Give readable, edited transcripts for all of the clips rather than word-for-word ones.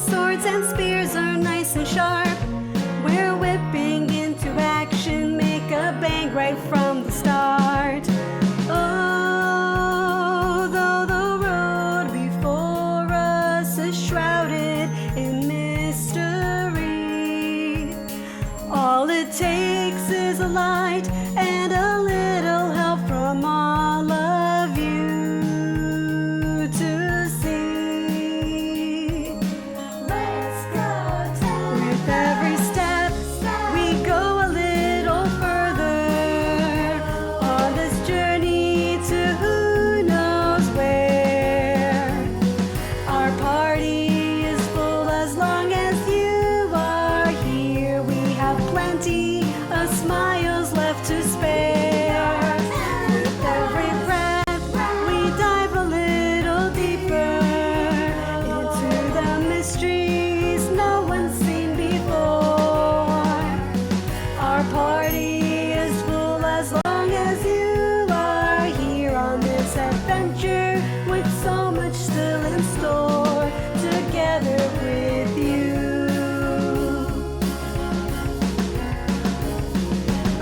swords and spears are nice and sharp. We're whipping into action, make a bang right from the start. Oh, though the road before us is shrouded in mystery, all it takes is a light and a little help from all of you to see. Let's go down. With every step, we go a little further on this journey to who knows where. Our party is full as long as you are here. We have plenty of smiles left to spare. With every breath, we dive a little deeper into the mysteries no one's seen before. Our party is full as long as you are here on this adventure with so much still in store together with you.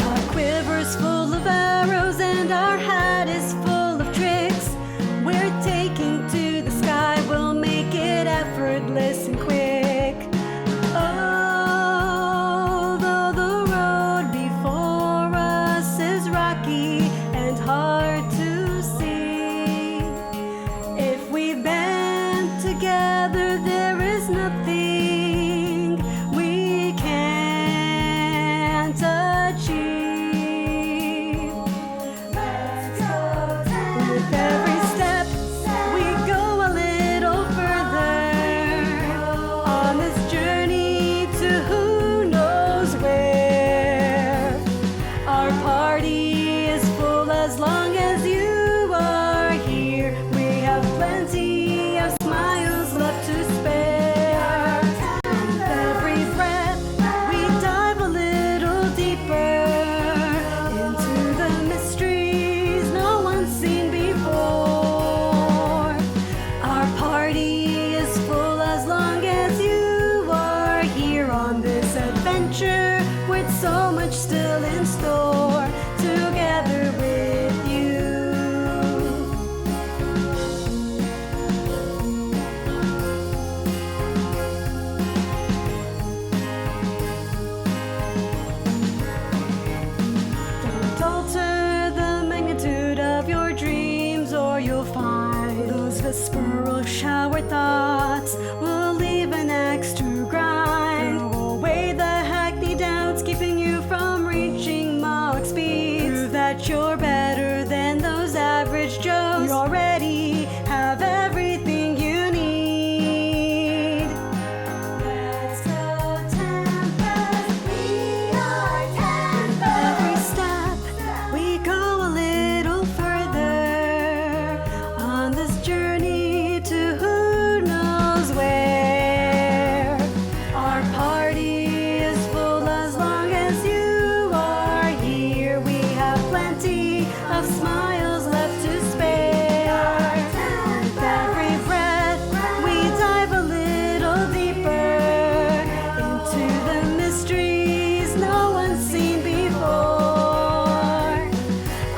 Our quiver's full of arrows and our hat is full of tricks. We're taking to the sky, we'll make it effortless and quick. Oh, though the road before us is rocky and hard to see, if we band together, there is nothing we can't achieve. Let's go down. With every step, we go a little further on this journey to who knows where. Our party is full as long as you are here. We have plenty of smiles left to spare. With every breath, we dive a little deeper into the mysteries no one's seen before. Our party is full as long as you are here on this adventure with so much still in store together with you. Don't alter the magnitude of your dreams, or you'll find those whisperal shower thoughts will leave an axe to grind. Throw away the hackneyed doubts keeping you from reaching Mach speeds. Prove that you're better than those average Joes. You already have everything you need. Let's go Tempest, we are Tempest. Every step, we go a little further on this journey to who knows where. Our party is full as long as you are here. We have plenty of smiles left to spare. With every breath, we dive a little deeper into the mysteries no one's seen before.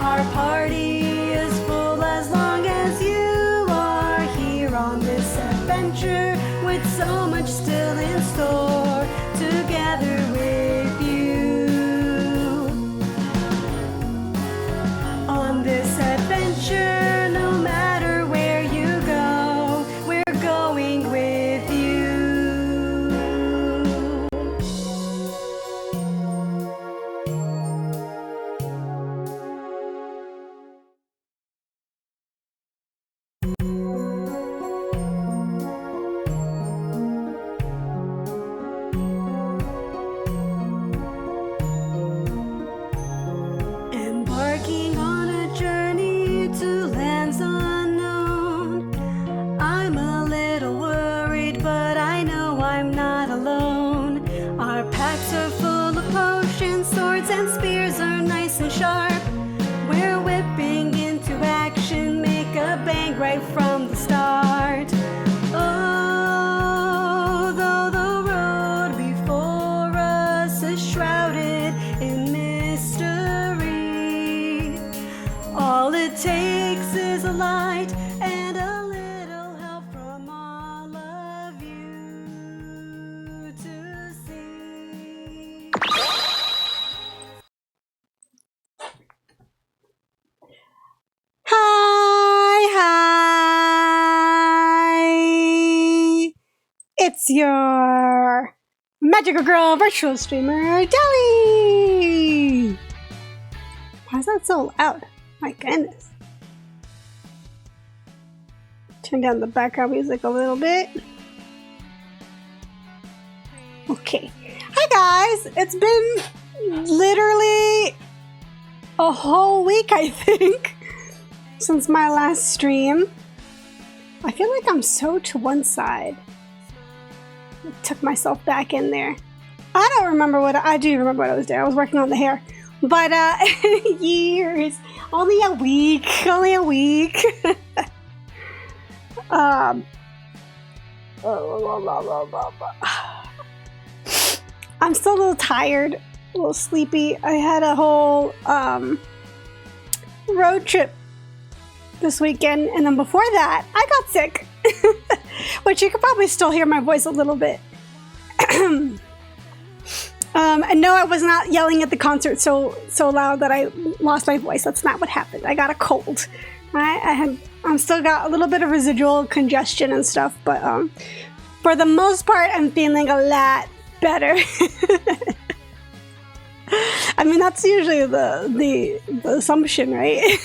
Our party is full as long as you are here on this adventure with so much still in store together with you. On this adventure, no matter where you go, we're going with you. Embarking on a journey to lands unknown. I'm a little worried, but I know I'm not alone. Our packs are full of potions, swords and spears are nice and sharp. We're whipping into action, make a bang right from the start. Oh, your magical girl virtual streamer, Dallie! Why is that so loud? My goodness. Turn down the background music a little bit. Okay. Hi guys! It's been literally a whole week, I think, since my last stream. I feel like I'm so to one side. I took myself back in there. I don't remember what I do remember what I was doing. I was working on the hair. But years. Only a week. Only a week. I'm still a little tired, a little sleepy. I had a whole road trip this weekend, and then before that, I got sick. Which you could probably still hear my voice a little bit. And no, I was not yelling at the concert so loud that I lost my voice. That's not what happened. I got a cold. I'm still got a little bit of residual congestion and stuff, but for the most part, I'm feeling a lot better. I mean, that's usually the assumption, right?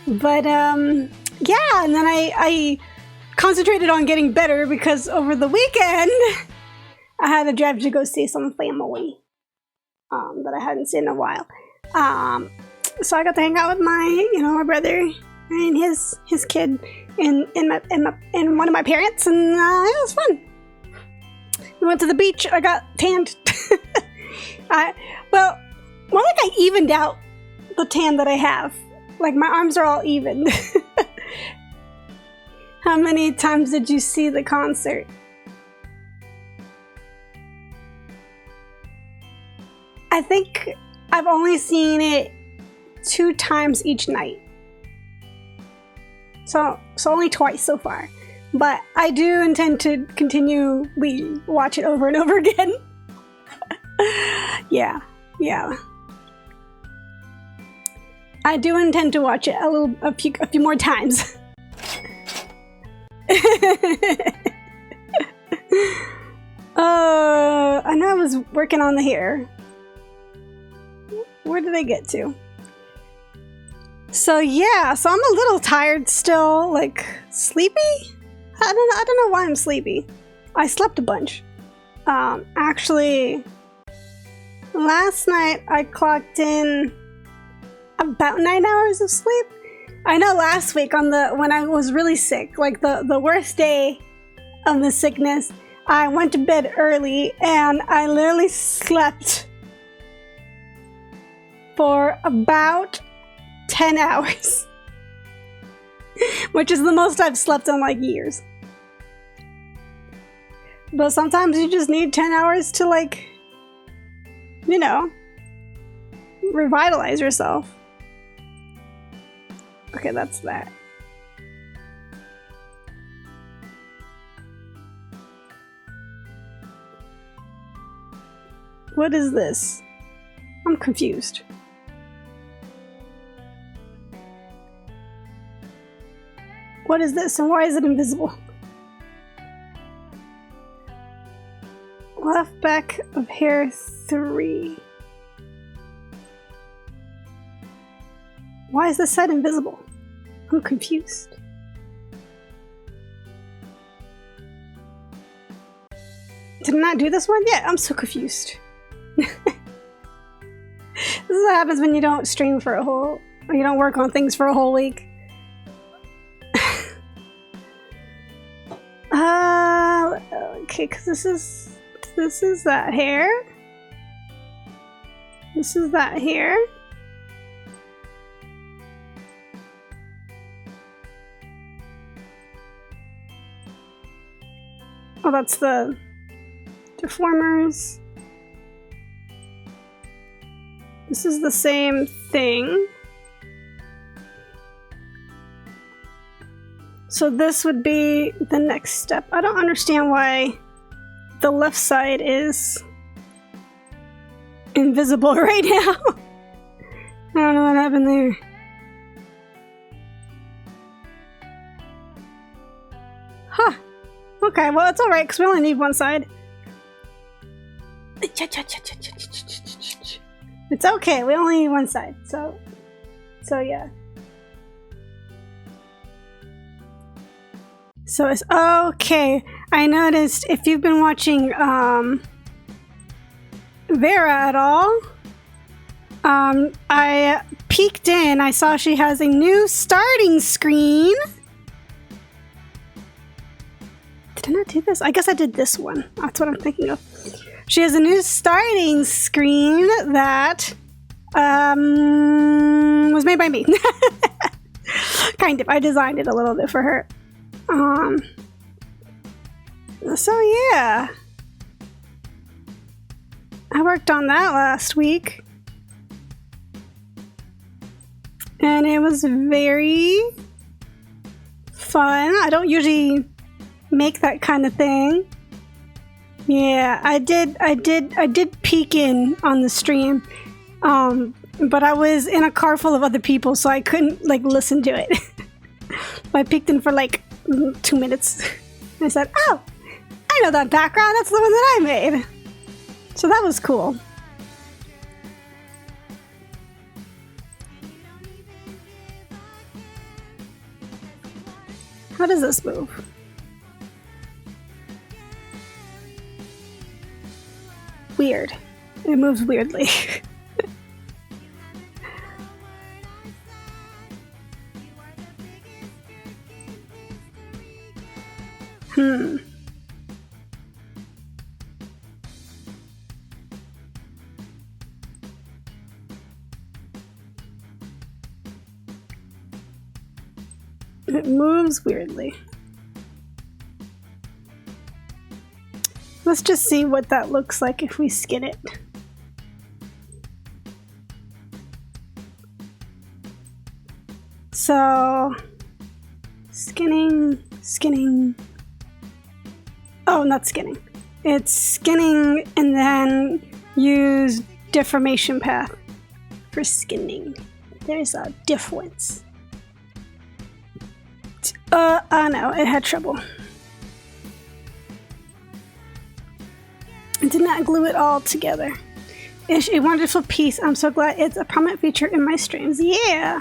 But yeah, and then I concentrated on getting better because over the weekend I had to drive to go see some family that I hadn't seen in a while. So I got to hang out with my brother and his kid and one of my parents, and it was fun. We went to the beach. I got tanned. Well, more like I evened out the tan that I have. Like my arms are all even. How many times did you see the concert? I think I've only seen it 2 times each night. So only twice so far. But I do intend to continually watch it over and over again. Yeah. I do intend to watch it a few more times. I know I was working on the hair. Where did I get to? So yeah, so I'm a little tired still, like sleepy? I don't know why I'm sleepy. I slept a bunch. Actually, last night I clocked in about 9 hours of sleep. I know last week when I was really sick, like the worst day of the sickness, I went to bed early and I literally slept for about 10 hours. Which is the most I've slept in like years. But sometimes you just need 10 hours to revitalize yourself. Okay, that's that. What is this? I'm confused. What is this and why is it invisible? Left back of hair 3. Why is this side invisible? I'm confused. Did I not do this one yet? I'm so confused. This is what happens when you don't stream for or you don't work on things for a whole week. Okay, because this is that hair. This is that hair. Oh, that's the deformers. This is the same thing. So this would be the next step. I don't understand why the left side is invisible right now. I don't know what happened there. Huh. Okay, well, it's alright, because we only need one side. It's okay, we only need one side, so yeah. So it's okay. I noticed if you've been watching Vera at all, I peeked in, I saw she has a new starting screen. Did I not do this? I guess I did this one. That's what I'm thinking of. She has a new starting screen that was made by me. Kind of. I designed it a little bit for her. So yeah. I worked on that last week. And it was very fun. I don't usually make that kind of thing. Yeah, I did peek in on the stream. But I was in a car full of other people, so I couldn't like listen to it. I peeked in for like 2 minutes. I said, "Oh, I know that background. That's the one that I made." So that was cool. How does this move? Weird. It moves weirdly. It moves weirdly. Let's just see what that looks like if we skin it. So, skinning. Oh, not skinning. It's skinning and then use deformation path for skinning. There's a difference. No, it had trouble. I did not glue it all together. It's a wonderful piece. I'm so glad it's a prominent feature in my streams. Yeah!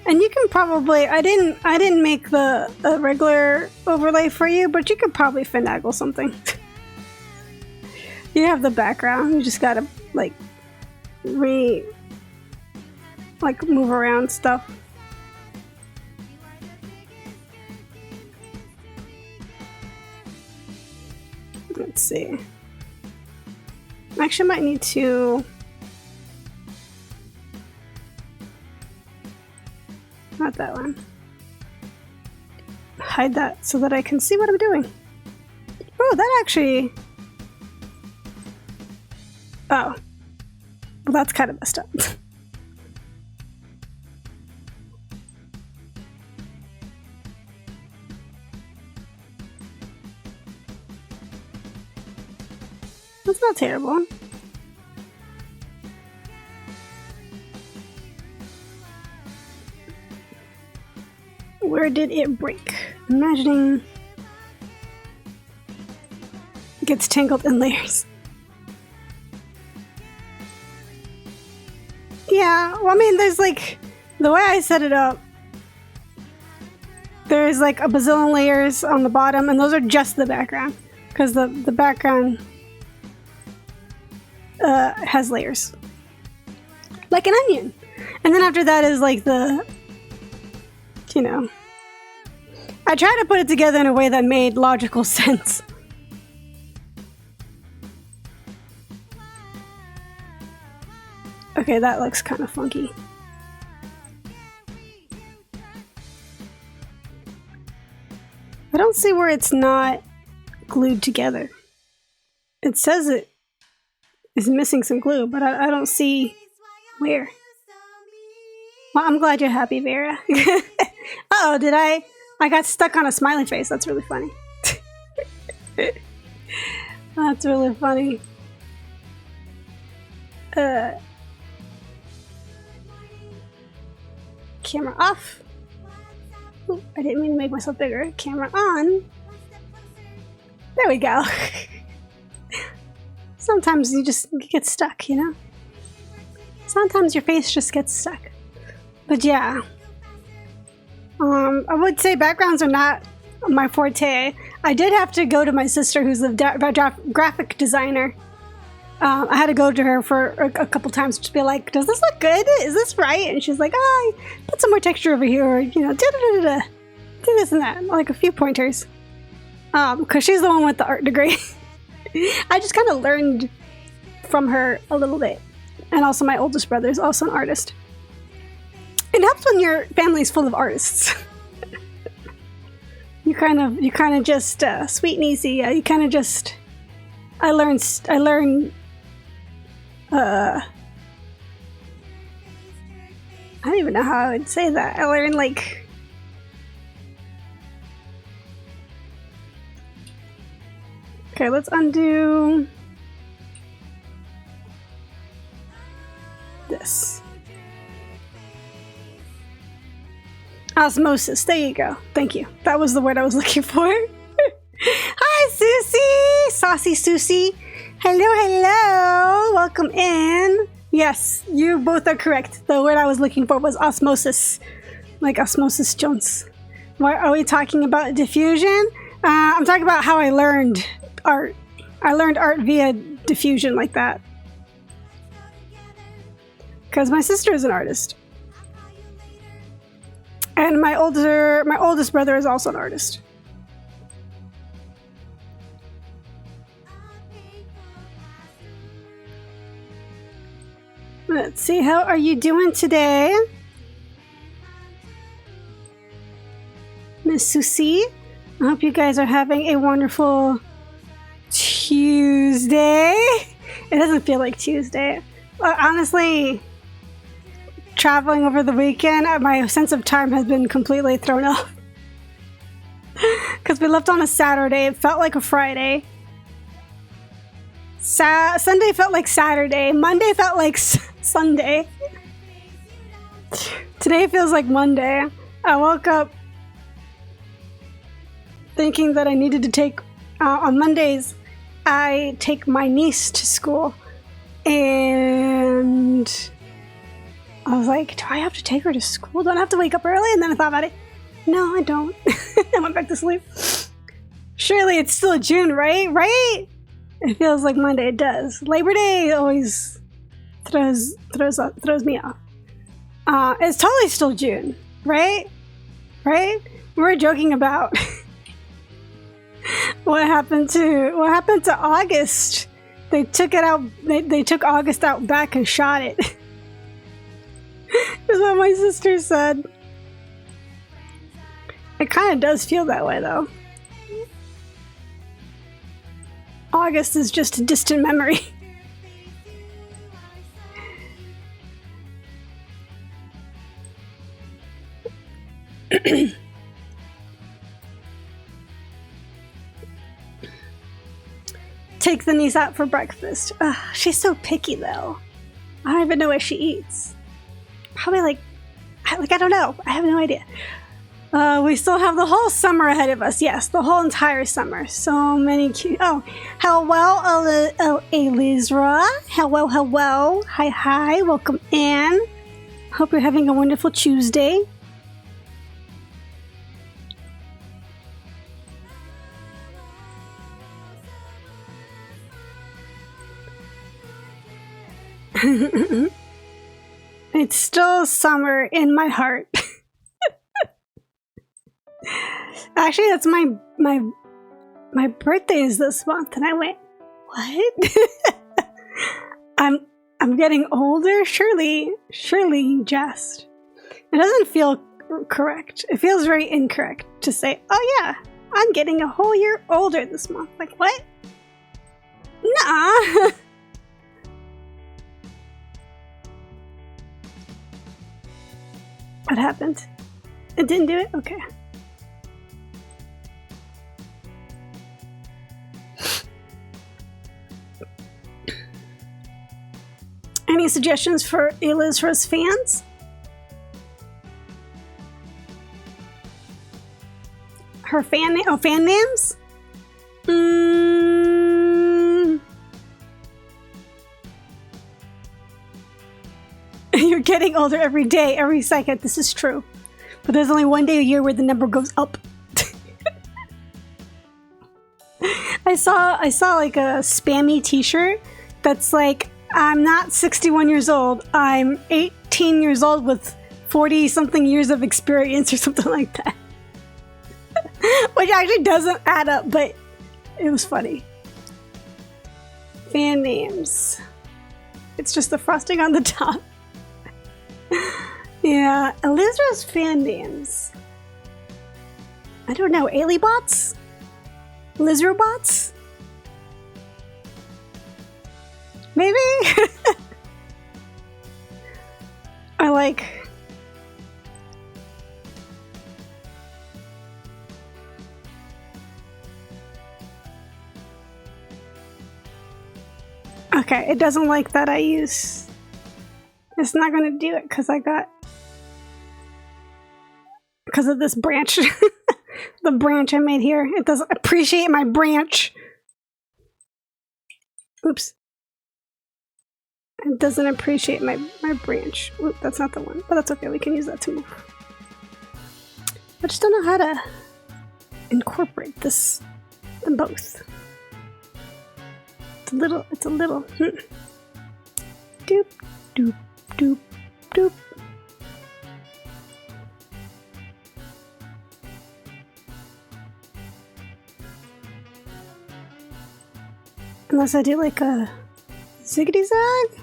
And you can probably, I didn't make the regular overlay for you, but you could probably finagle something. You have the background, you just gotta like move around stuff. Let's see. I actually might need to... Not that one. Hide that so that I can see what I'm doing. Oh, that actually... Oh. Well, that's kind of messed up. That's not terrible. Where did it break? Imagining it gets tangled in layers. Yeah, well, I mean, there's like, the way I set it up, there's like a bazillion layers on the bottom, and those are just the background, because the background has layers. Like an onion. And then after that is like the, you know, I tried to put it together in a way that made logical sense. Okay, that looks kind of funky. I don't see where it's not glued together. It says it is missing some glue, but I don't see where. Well, I'm glad you're happy, Vera. Uh-oh, did I got stuck on a smiley face. That's really funny. That's really funny. Camera off. Ooh, I didn't mean to make myself bigger. Camera on. There we go. Sometimes you just get stuck, you know? Sometimes your face just gets stuck. But yeah. I would say backgrounds are not my forte. I did have to go to my sister, who's a graphic designer. I had to go to her for a couple times to be like, does this look good? Is this right? And she's like, oh, put some more texture over here, or, you know, do this and that. Like a few pointers. Because she's the one with the art degree. I just kind of learned from her a little bit. And also my oldest brother is also an artist. It helps when your family's full of artists. You kind of just sweet and easy. You kind of just. I learned. I don't even know how I would say that. I learned like. Okay, let's undo this. Osmosis. There you go. Thank you. That was the word I was looking for. Hi, Susie! Saucy Susie. Hello, hello. Welcome in. Yes, you both are correct. The word I was looking for was osmosis. Like Osmosis Jones. What are we talking about? Diffusion? I'm talking about how I learned art. I learned art via diffusion like that. Because my sister is an artist. And my oldest brother is also an artist. Let's see, how are you doing today? Miss Susie? I hope you guys are having a wonderful Tuesday. It doesn't feel like Tuesday. Honestly, traveling over the weekend, my sense of time has been completely thrown off. Because we left on a Saturday, it felt like a Friday. Sunday felt like Saturday. Monday felt like Sunday. Today feels like Monday. I woke up thinking that I needed to take, on Mondays, I take my niece to school. And I was like, do I have to take her to school? Don't I have to wake up early? And then I thought about it. No, I don't. I went back to sleep. Surely it's still June, right? Right? It feels like Monday. It does. Labor Day always throws me off. It's totally still June, right? Right? We were joking about what happened to August. They took it out. They took August out back and shot it. Is what my sister said. It kind of does feel that way, though. August is just a distant memory. Take the niece out for breakfast. Ugh, she's so picky, though. I don't even know what she eats. Probably like I don't know. I have no idea. We still have the whole summer ahead of us. Yes, the whole entire summer. So many cute. Oh, hello, Elizra. Hello. Hi. Welcome in. Hope you're having a wonderful Tuesday. It's still summer in my heart. Actually, that's my birthday is this month, and I went, what? I'm getting older. Surely you jest. It doesn't feel correct. It feels very incorrect to say, oh yeah, I'm getting a whole year older this month. Like, what? Nah. What happened? It didn't do it? Okay. Any suggestions for Elizra's fans? Her fan names? You're getting older every day, every second. This is true. But there's only one day a year where the number goes up. I saw like a spammy t-shirt that's like, I'm not 61 years old. I'm 18 years old with 40 something years of experience or something like that. Which actually doesn't add up, but it was funny. Fan names. It's just the frosting on the top. Yeah, Elizra's fan names. I don't know, Alibots? Lizrobots? Maybe? I like... Okay, it doesn't like that I use... It's not gonna do it because because of this branch. The branch I made here. It doesn't appreciate my branch. Oops. It doesn't appreciate my branch. Oop, that's not the one. But that's okay, we can use that to move. I just don't know how to incorporate them both. It's a little, doop, doop, doop, doop. Unless I do like a ziggity zag.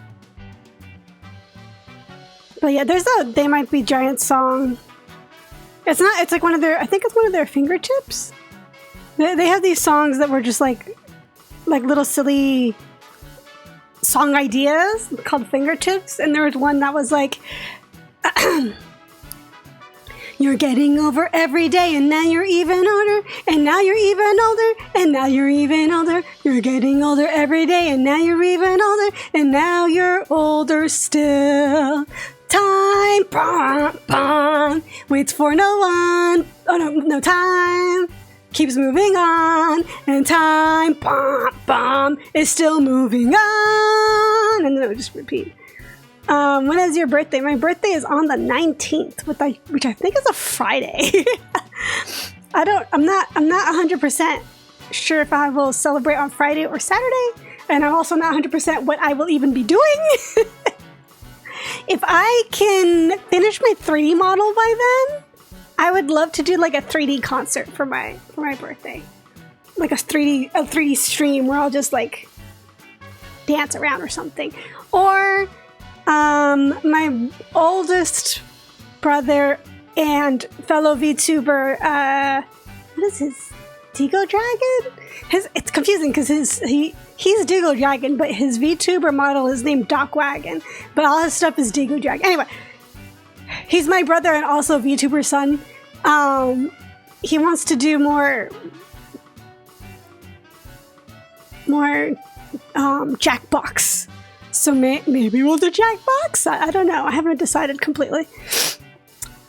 But yeah, there's a They Might Be Giants song. It's like one of their, I think it's one of their fingertips. They have these songs that were just like little silly song ideas called fingertips. And there was one that was like, you're getting over every day, and now you're even older, and now you're even older, and now you're even older. You're getting older every day, and now you're even older, and now you're older still. Time, bum, bum, waits for no one. Oh no, time keeps moving on, and time, bum, bum, is still moving on. And then it would just repeat. When is your birthday? My birthday is on the 19th, which I think is a Friday. I'm not 100% sure if I will celebrate on Friday or Saturday, and I'm also not 100% what I will even be doing. If I can finish my 3D model by then, I would love to do like a 3D concert for my birthday. Like a 3D stream where I'll just like dance around or something. Or my oldest brother and fellow VTuber, what is his, Digo Dragon? It's confusing because he's Digo Dragon, but his VTuber model is named Doc Wagon, but all his stuff is Digo Dragon. Anyway, he's my brother and also VTuber son. He wants to do more Jackbox. So maybe we'll do Jackbox? I don't know. I haven't decided completely.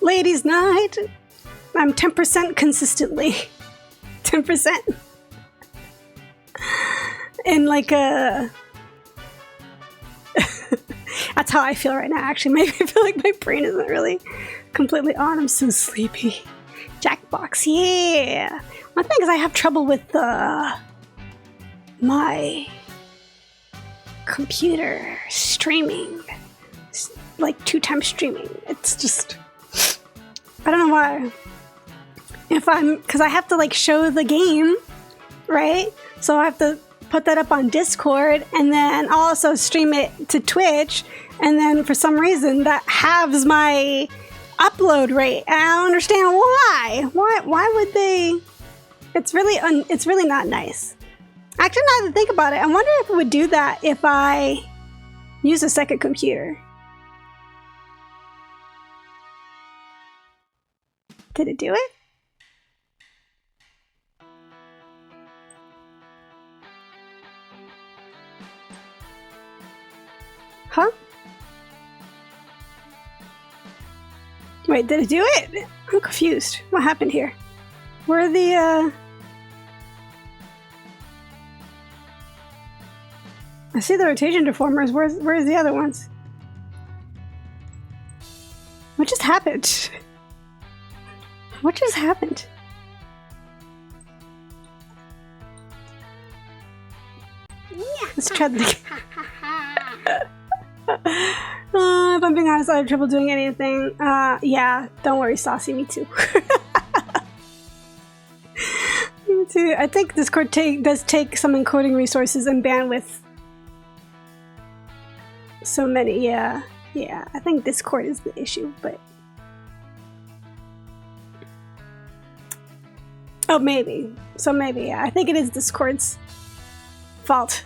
Ladies' night. I'm 10% consistently. 10%. And like a... That's how I feel right now, actually. Maybe I feel like my brain isn't really completely on. I'm so sleepy. Jackbox, yeah! One thing is I have trouble with my computer streaming, like 2x streaming. It's just, I don't know why. Because I have to like show the game, right? So I have to put that up on Discord and then also stream it to Twitch, and then for some reason that halves my upload rate. I don't understand why. Why would they? It's really not nice. Actually, now that I think about it, I wonder if it would do that if I use a second computer. Did it do it? Huh? Wait, did it do it? I'm confused. What happened here? Where are the, I see the rotation deformers. Where's the other ones? What just happened? What just happened? Let's try that again. If I'm being honest, I have trouble doing anything. Yeah, don't worry, Saucy, me too. Me too. I think Discord does take some encoding resources and bandwidth. So many, yeah. Yeah, I think Discord is the issue, but... Oh, maybe. So maybe, yeah. I think it is Discord's fault.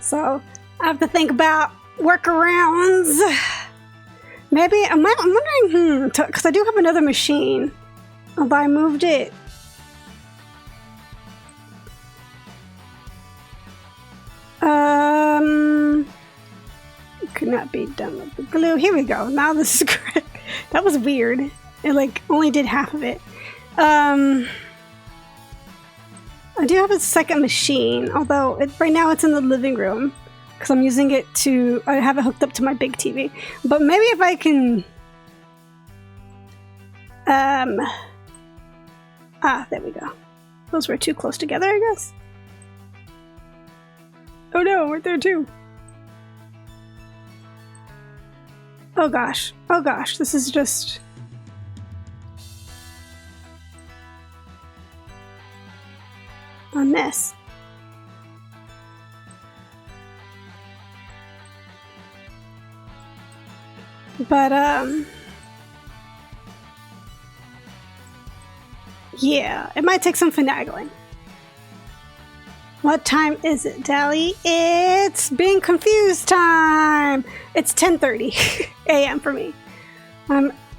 So, I have to think about workarounds. Maybe, I'm wondering, because I do have another machine. Although I moved it. Could not be done with the glue. Here we go. Now this is correct. That was weird. It like only did half of it. I do have a second machine, although right now it's in the living room because I'm using it to. I have it hooked up to my big TV. But maybe if I can. There we go. Those were too close together, I guess. Oh no, we're there too. Oh gosh, this is just... a mess. But, yeah, it might take some finagling. What time is it, Dallie? It's being confused time! It's 10:30 a.m. for me.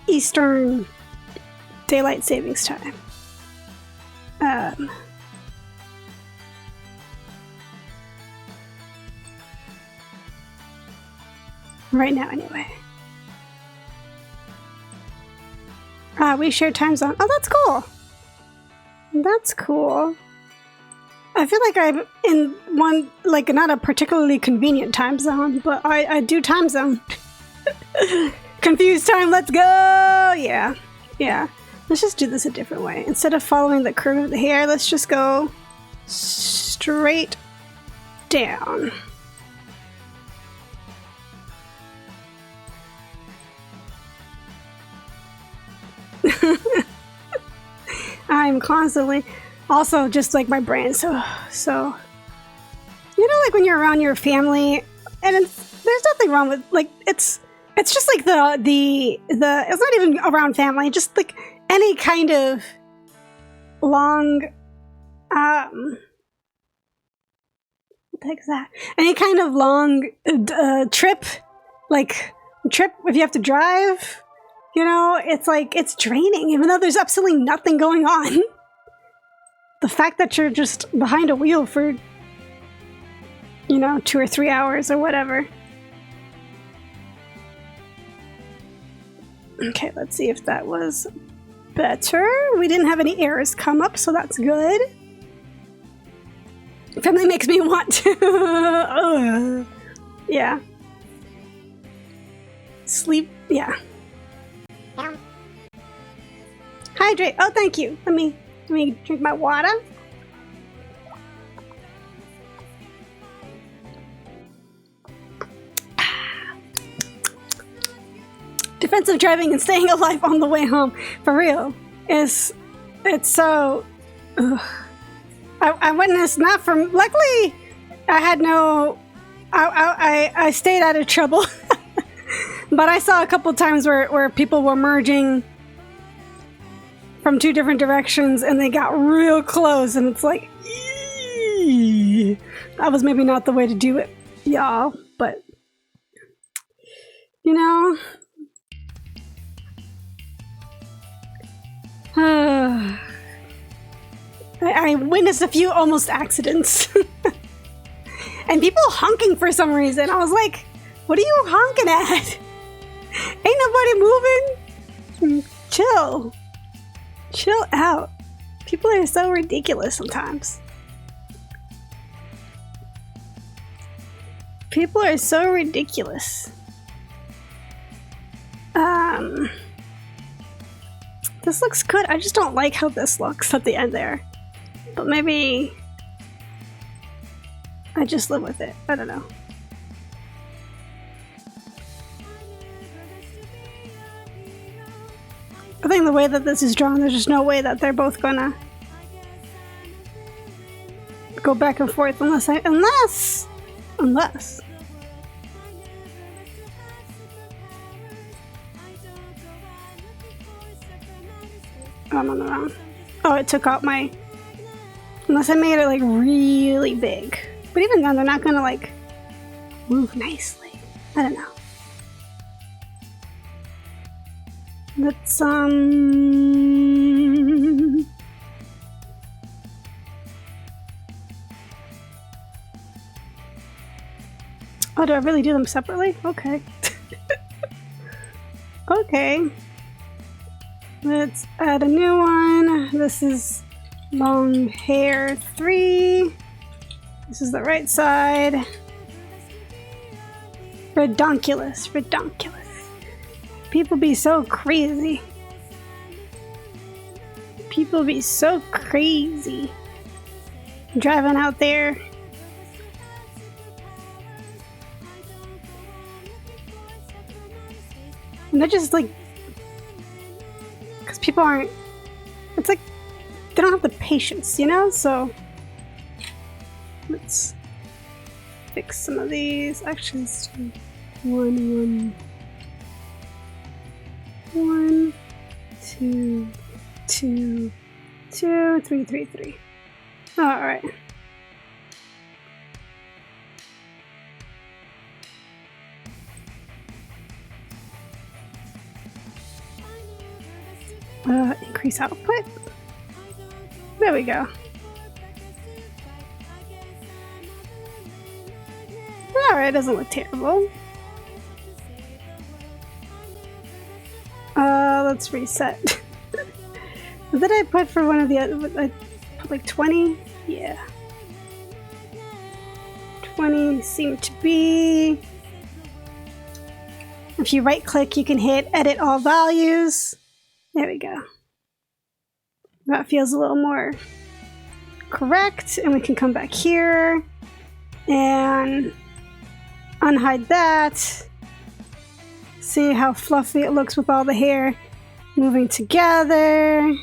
Eastern Daylight Savings Time. Right now, anyway. We share time zone. Oh, that's cool! That's cool. I feel like I'm in one, like, not a particularly convenient time zone, but I do time zone. Confused time, let's go! Yeah. Let's just do this a different way. Instead of following the curve of the hair, let's just go straight down. I'm constantly... Also, just like my brain, so you know, like when you're around your family, and there's nothing wrong with like it's just like the it's not even around family, just like any kind of long what the heck is that? Any kind of long trip, if you have to drive, you know, it's like it's draining, even though there's absolutely nothing going on. The fact that you're just behind a wheel for, you know, 2 or 3 hours or whatever. Okay, let's see if that was better. We didn't have any errors come up, so that's good. Family makes me want to. Yeah. Sleep, yeah. Hydrate. Oh, thank you. Let me drink my water. Defensive driving and staying alive on the way home, for real, it's so... I witnessed not from... Luckily, I had no... I stayed out of trouble. But I saw a couple times where people were merging from 2 different directions and they got real close, and it's like, eee! That was maybe not the way to do it, y'all, but you know, I witnessed a few almost accidents and people honking for some reason. I was like, what are you honking at? Ain't nobody moving. Chill out. People are so ridiculous sometimes. People are so ridiculous. This looks good. I just don't like how this looks at the end there. But maybe I just live with it. I don't know. I think the way that this is drawn, there's just no way that they're both gonna go back and forth unless I I'm on the wrong. Oh, it took out my, unless I made it like really big. But even then, they're not gonna like move nicely. I don't know. Let's oh, do I really do them separately? Okay. Okay. Let's add a new one. This is long hair 3. This is the right side. Redonkulous. Redonkulous. People be so crazy. People be so crazy. Driving out there. And they're just like, because people aren't, it's like, they don't have the patience, you know? So, let's fix some of these. Actually, let's do 1, 2, 2, 2, 3, 3, 3. All right. Increase output. There we go. Alright, doesn't look terrible. Let's reset. What did I put for one of the other? I put like 20? Yeah. 20 seemed to be. If you right click, you can hit edit all values. There we go. That feels a little more correct. And we can come back here and unhide that. See how fluffy it looks with all the hair moving together.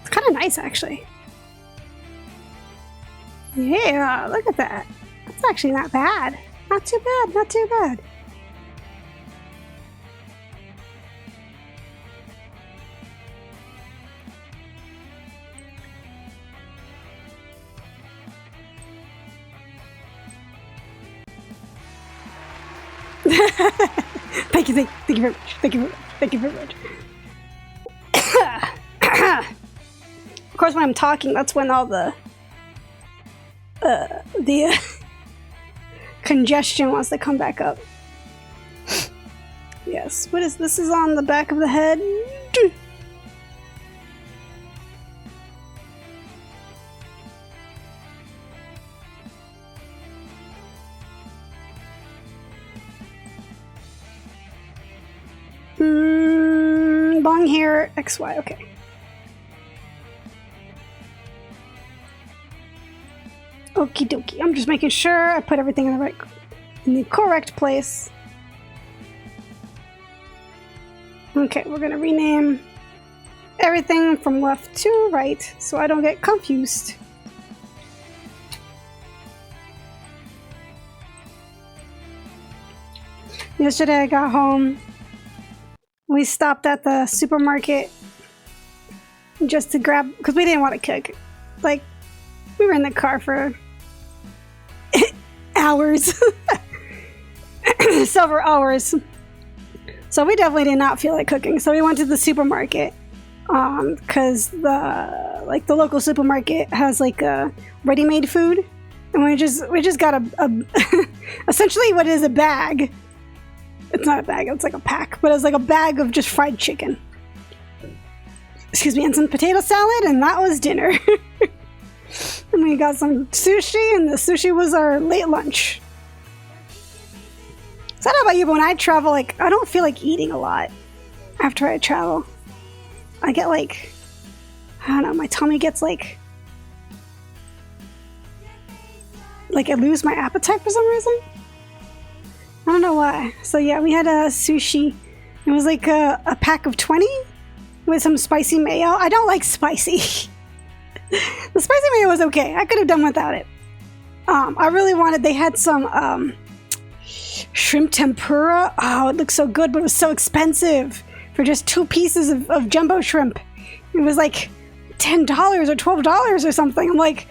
It's kind of nice, actually. Yeah, look at that. That's actually not bad. Not too bad, not too bad. Thank you very much. Thank you very much. Of course, when I'm talking, that's when all the congestion wants to come back up. Yes. What is this? Is on the back of the head. Long hair XY. Okay. Okie dokie. I'm just making sure I put everything in the correct place. Okay, we're gonna rename everything from left to right so I don't get confused. Yesterday I got home. We stopped at the supermarket just to grab, because we didn't want to cook. Like, we were in the car for hours. Several hours. So we definitely did not feel like cooking. So we went to the supermarket. Because the local supermarket has like a ready-made food. And we just got a essentially what is a bag. It's not a bag, it's like a pack. But it's like a bag of just fried chicken. excuse me, and some potato salad, and that was dinner. And we got some sushi, and the sushi was our late lunch. So I don't know about you, but when I travel, like, I don't feel like eating a lot after I travel. I get like, I don't know, my tummy gets like I lose my appetite for some reason. I don't know why. So yeah, we had a sushi. It was like a pack of 20 with some spicy mayo. I don't like spicy. The spicy mayo was okay. I could have done without it. I really wanted, they had some shrimp tempura. Oh, it looked so good, but it was so expensive for just 2 pieces of jumbo shrimp. It was like $10 or $12 or something. I'm like,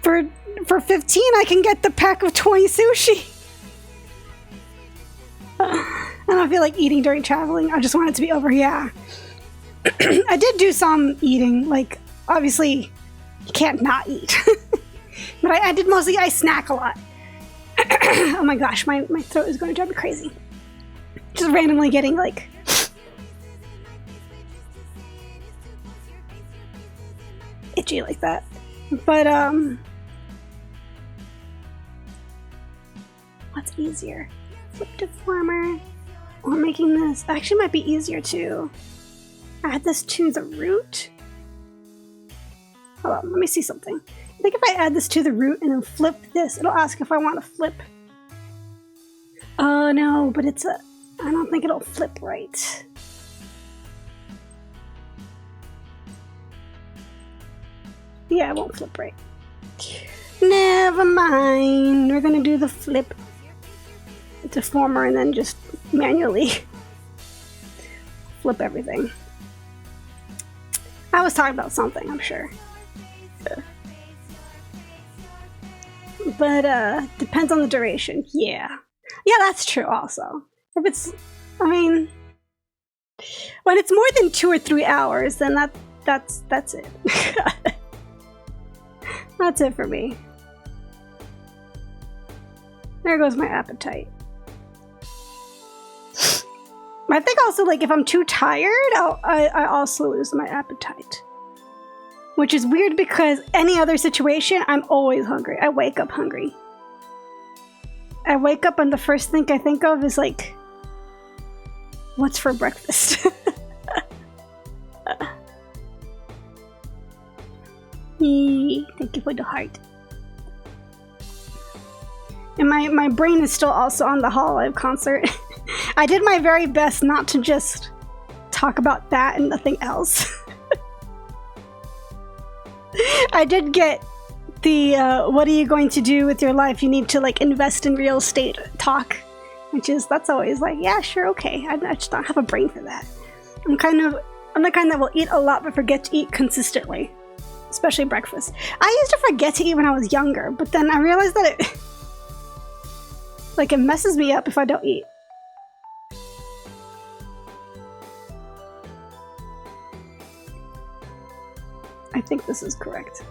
for 15 I can get the pack of 20 sushi. I don't feel like eating during traveling. I just want it to be over. Yeah. I did do some eating, like, obviously you can't not eat. But I did mostly, I snack a lot. Oh my gosh, my throat is going to drive me crazy. Just randomly getting like itchy like that. But what's easier? Flip deformer or making this? Actually might be easier to add this to the root. Hold on, let me see something. I think if I add this to the root and then flip this, it'll ask if I want to flip. Oh no, but it's I don't think it'll flip right. Yeah, it won't flip right. Never mind. We're gonna do the flip deformer and then just manually flip everything. I was talking about something, I'm sure. But depends on the duration. Yeah, that's true also. If it's, I mean, when it's more than 2 or 3 hours, then that's it. That's it for me. There goes my appetite. I think also, like, if I'm too tired, I also lose my appetite. Which is weird because any other situation, I'm always hungry. I wake up hungry. I wake up and the first thing I think of is like, what's for breakfast? Thank you for the heart. And my brain is still also on the Hololive concert. I did my very best not to just talk about that and nothing else. I did get the what are you going to do with your life? You need to like invest in real estate talk, that's always like, yeah, sure, okay. I just don't have a brain for that. I'm the kind that will eat a lot but forget to eat consistently, especially breakfast. I used to forget to eat when I was younger, but then I realized that it messes me up if I don't eat. I think this is correct.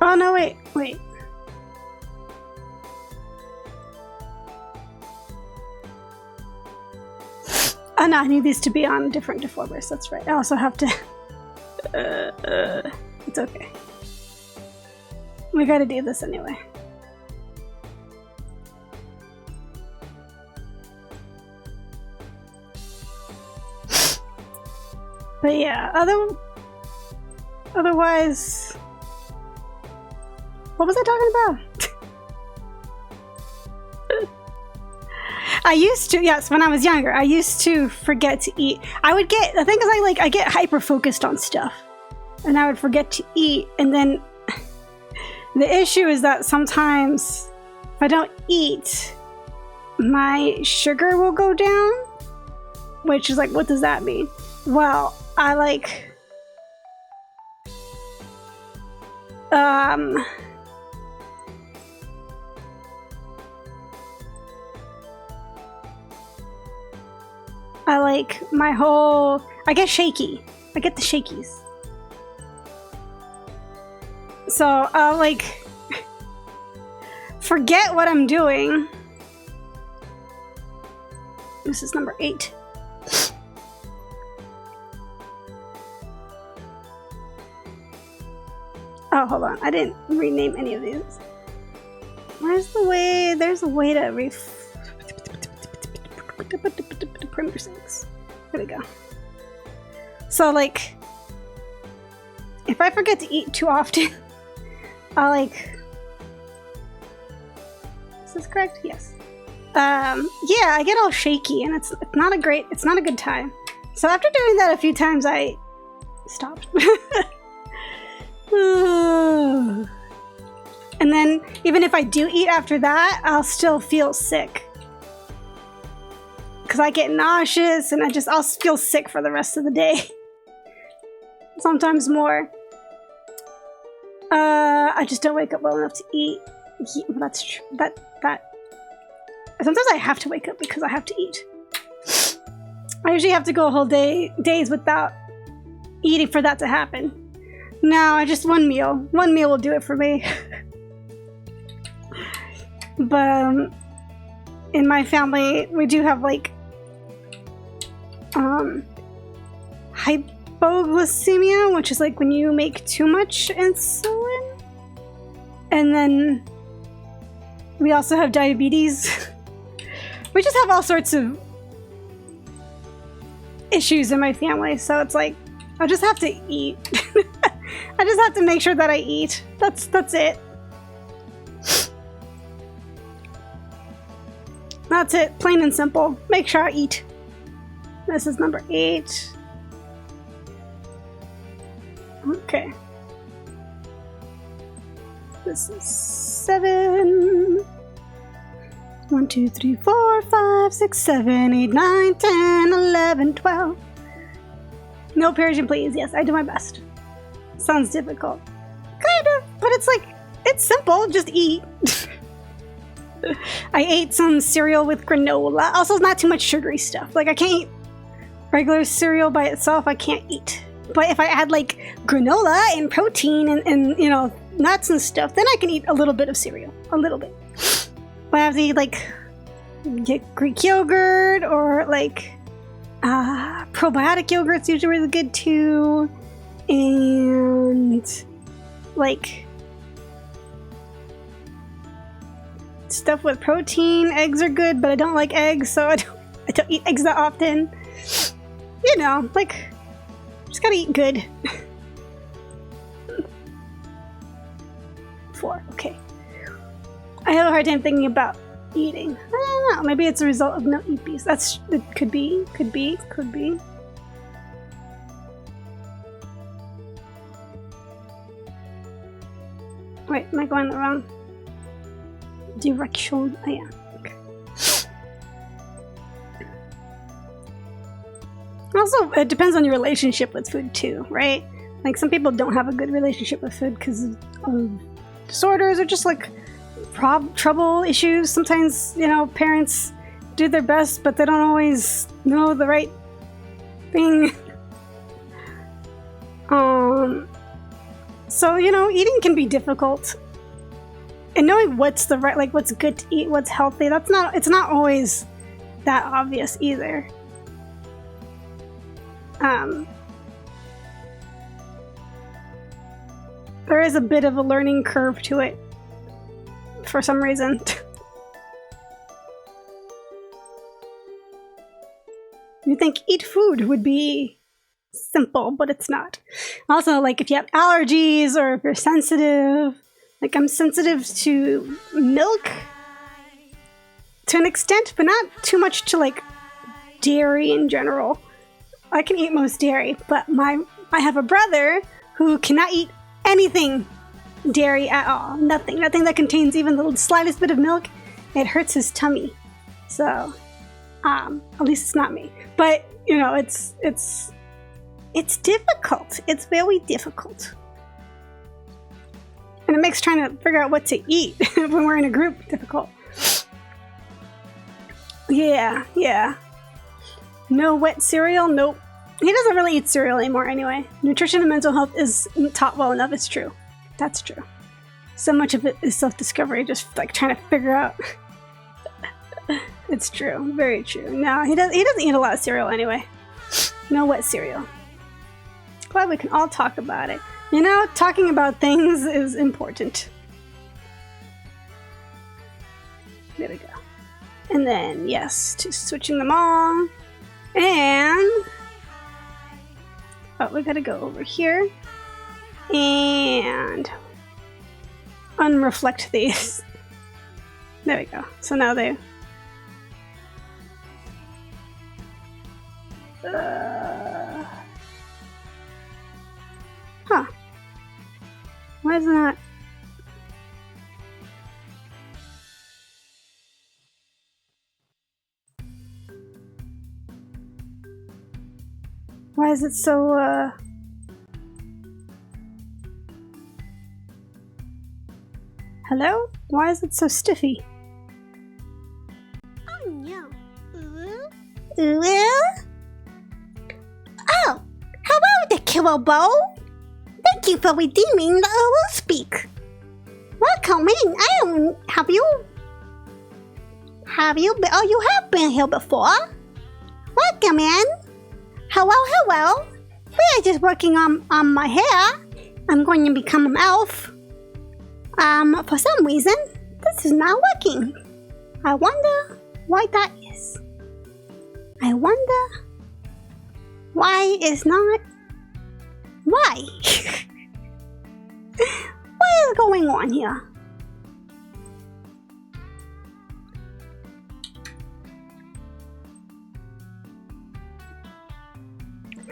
Oh no, wait. Oh no, I need these to be on different deformers, that's right. I also have to... it's okay. We gotta do this anyway. But yeah, otherwise... What was I talking about? I used to, yes, when I was younger, I used to forget to eat. The thing is I get hyper-focused on stuff. And I would forget to eat, and then the issue is that sometimes if I don't eat, my sugar will go down, which is like, what does that mean? Well, I I get shaky. I get the shakies. So I'll like forget what I'm doing. This is number 8. Oh, hold on. I didn't rename any of these. Where's the way? There's a way to perimeter sinks. There we go. So, like, if I forget to eat too often, I'll like. Is this correct? Yes. Yeah, I get all shaky, and it's not a good time. So after doing that a few times, I stopped. And then even if I do eat after that, I'll still feel sick. Because I get nauseous and I'll feel sick for the rest of the day. Sometimes more. I just don't wake up well enough to eat. Well, that's true. Sometimes I have to wake up because I have to eat. I usually have to go a whole days without eating for that to happen. No, just one meal. One meal will do it for me. But in my family, we do have like hypoglycemia, which is like when you make too much insulin. And then we also have diabetes. We just have all sorts of issues in my family, so it's like I just have to eat. I just have to make sure that I eat. That's it. That's it. Plain and simple. Make sure I eat. This is number 8. Okay. This is 7. 1, 2, 3, 4, 5, 6, 7, 8, 9, 10, 11, 12. No Persian, please. Yes, I do my best. Sounds difficult. Kind of, but it's like, it's simple. Just eat. I ate some cereal with granola. Also, not too much sugary stuff. Like, I can't eat regular cereal by itself. I can't eat. But if I add, like, granola and protein and you know, nuts and stuff, then I can eat a little bit of cereal. A little bit. But I have to eat, like, get Greek yogurt or, like, probiotic yogurt's usually really good, too. And, like, stuff with protein. Eggs are good, but I don't like eggs, so I don't eat eggs that often. You know, like, just gotta eat good. 4, okay. I have a hard time thinking about eating. I don't know. Maybe it's a result of no eat bees. It could be. Wait, am I going the wrong direction? I am. Okay. Also, it depends on your relationship with food too, right? Like, some people don't have a good relationship with food because of disorders or just like trouble issues. Sometimes, you know, parents do their best, but they don't always know the right thing. So, you know, eating can be difficult. And knowing what's the right, like, what's good to eat, what's healthy, it's not always that obvious either. There is a bit of a learning curve to it for some reason. You think eat food would be simple, but it's not. Also, like, if you have allergies or if you're sensitive, like, I'm sensitive to milk to an extent, but not too much to, like, dairy in general. I can eat most dairy, but I have a brother who cannot eat anything dairy at all. Nothing that contains even the slightest bit of milk. It hurts his tummy. So, at least it's not me. But, you know, it's difficult. It's very difficult. And it makes trying to figure out what to eat when we're in a group difficult. Yeah. No wet cereal? Nope. He doesn't really eat cereal anymore anyway. Nutrition and mental health is taught well enough, it's true. that's true. So much of it is self-discovery, just like trying to figure out. It's true, very true. No, he doesn't eat a lot of cereal anyway. No wet cereal. Glad we can all talk about it. You know, talking about things is important. There we go. And then, yes, to switching them all. And... oh, we gotta go over here. And... unreflect these. There we go. So now they... huh. Why is that? Why is it so, hello? Why is it so stiffy? Oh no. Oh, hello, the Killer Bow. Thank you for redeeming the Owl Speak. Welcome in. Have you been, oh, you have been here before. Welcome in. Hello. We are just working on my hair. I'm going to become an elf. For some reason, this is not working. I wonder why that is. I wonder why it's not. Why? What is going on here?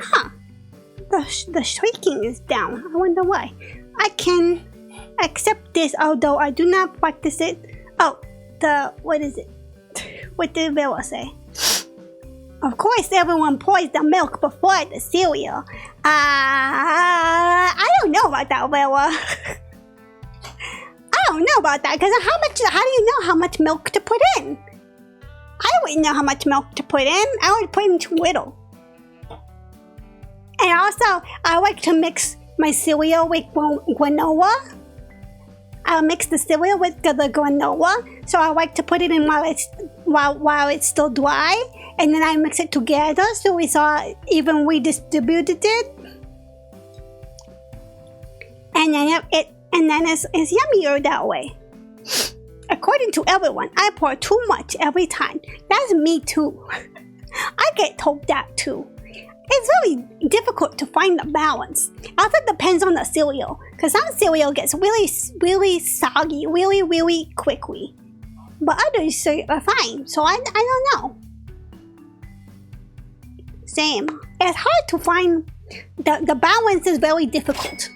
Huh. The shaking is down. I wonder why. I can accept this, although I do not practice it. Oh, what is it? What did Vera say? Of course, everyone pours the milk before the cereal. I don't know about that, Vera. I don't know about that, because how do you know how much milk to put in? I wouldn't know how much milk to put in. I would put in too little. And also, I like to mix my cereal with granola. I'll mix the cereal with the granola, so I like to put it in while it's still dry, and then I mix it together so it's all evenly distributed. And then it's yummier that way. According to everyone, I pour too much every time. That's me too. I get told that too. It's very difficult to find the balance. Also depends on the cereal, because some cereal gets really soggy really quickly. But others are fine, so I don't know. Same. It's hard to find, the balance is very difficult.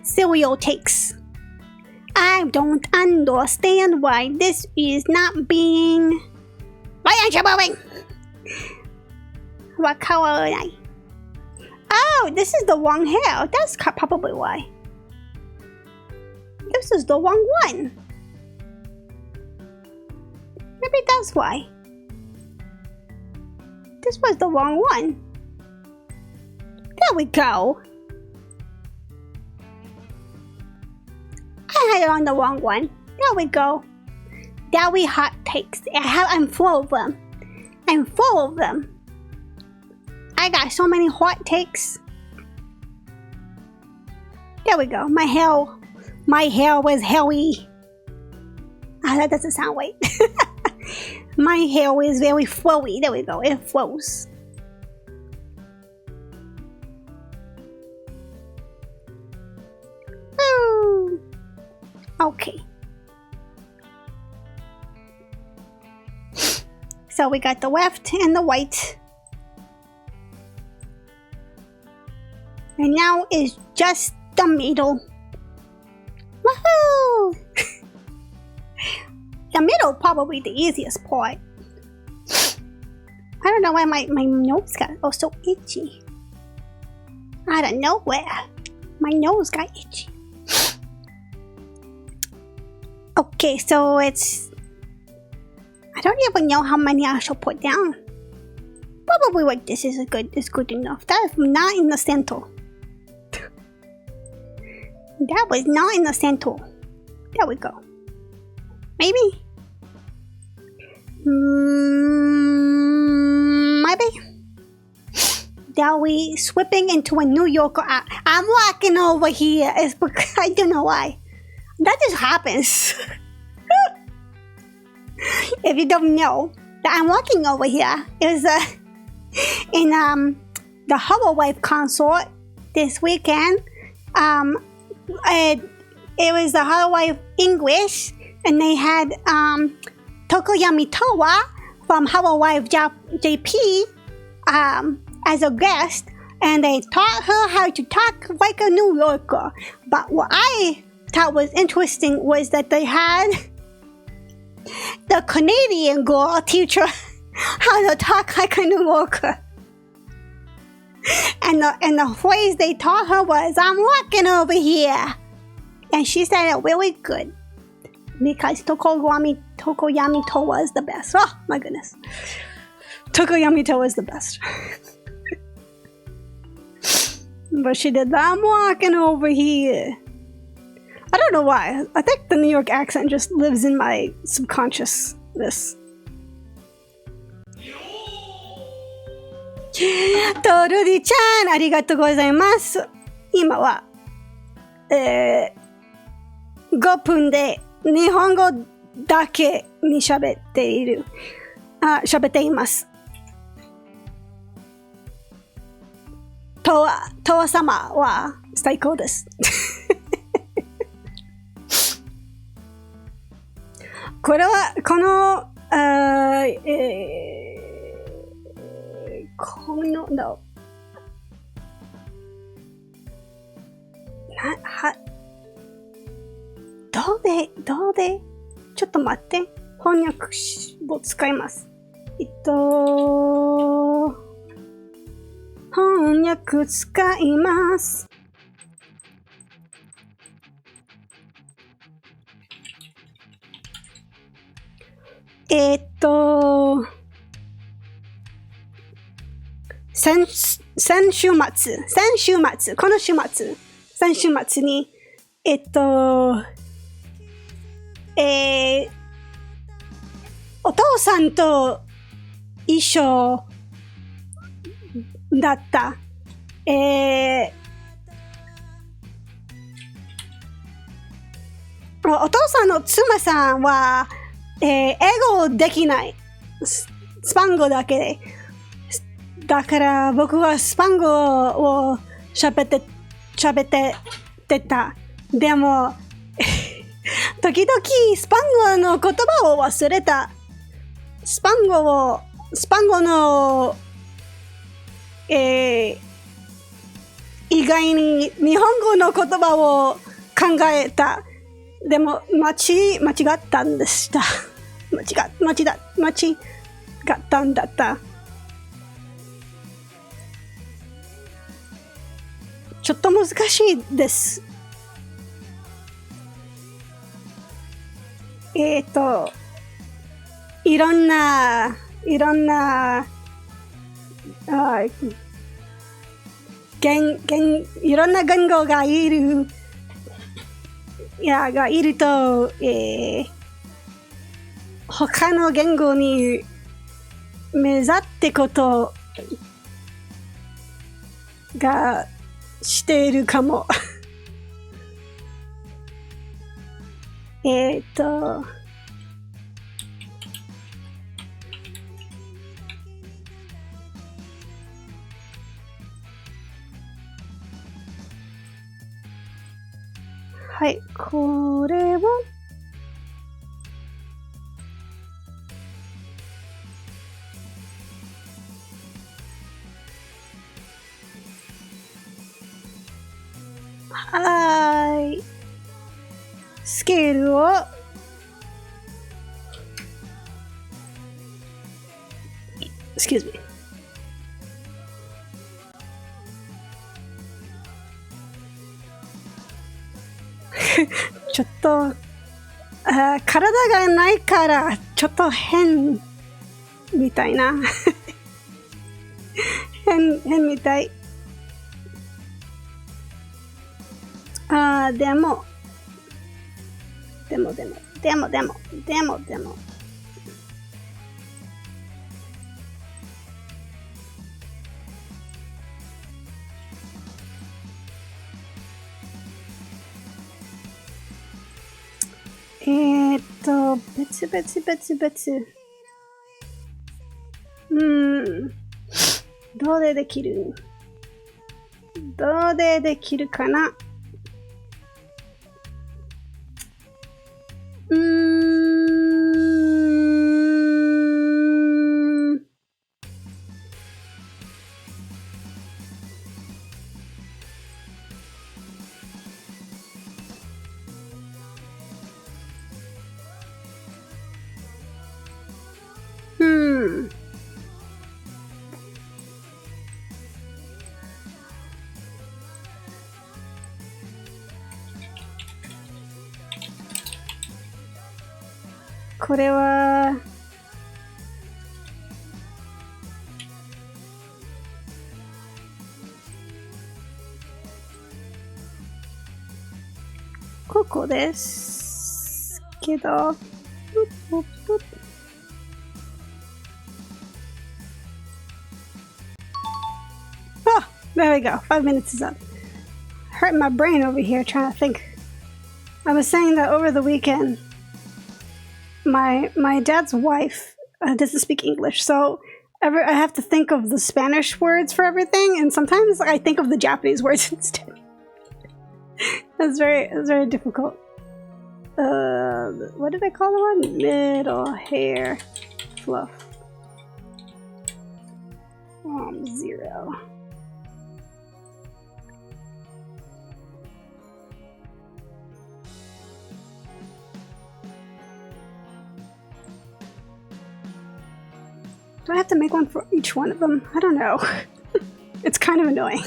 Cereal takes. I don't understand why this is not being... Why aren't you moving? What color are I? Oh, this is the wrong hair. That's probably why. This is the wrong one. Maybe that's why. This was the wrong one. There we go. I had it on the wrong one. There we go. Dallie hot takes. I'm full of them. I got so many hot takes. There we go. My hair was hairy. That doesn't sound right. My hair is very flowy. There we go. It flows. Ooh. Okay. So we got the left and the right. And now is just the middle. Woohoo! The middle probably the easiest part. I don't know why my nose got so itchy. Out of nowhere. My nose got itchy. Okay, so it's... I don't even know how many I should put down. Probably like this is good enough. That is not in the center. That was not in the center. There we go. Maybe? Maybe? Dallie slipping into a New Yorker. I'm walking over here. It's because I don't know why. That just happens. If you don't know that I'm walking over here, it was in the Hollow concert this weekend. It was the Hollow English, and they had Tokoyami Towa from Hollow JP as a guest, and they taught her how to talk like a New Yorker. But what I thought was interesting was that they had the Canadian girl teach her how to talk like a New Yorker. And the phrase they taught her was, I'm walking over here. And she said it really good. Because Tokoyami Towa is the best. Oh my goodness. Tokoyami Towa is the best. But she did that. I'm walking over here. I don't know why. I think the New York accent just lives in my subconsciousness. Toるりちゃん、ありがとうございます。今は、5分で日本語だけに喋っています。とわ様は最高です。このどうでちょっと待って。翻訳を使います。翻訳使います。先週末に、お父さんと一緒だった。お父さんの妻さんは、英語できない。スパン語だけで。だから僕はスパン語を喋ってた。でも、時々スパン語の言葉を忘れた。スパン語の、意外に日本語の言葉を考えた。でも間違ったんでした。間違ったんだった。ちょっと難しいです。いろんな言語がいると、他の言語に目ざってことがしているかも。はい、これをスケールをExcuse me. ちょっと体がないからちょっと変みたいな変みたい。でも。別。どれできるかな。これはここですけど、Oh, there we go. 5 minutes is up. Hurt my brain over here trying to think. I was saying that over the weekend, my dad's wife doesn't speak English, so I have to think of the Spanish words for everything, and sometimes I think of the Japanese words instead. That's very difficult. What did I call the one? Middle hair fluff. 0. Do I have to make one for each one of them? I don't know. It's kind of annoying.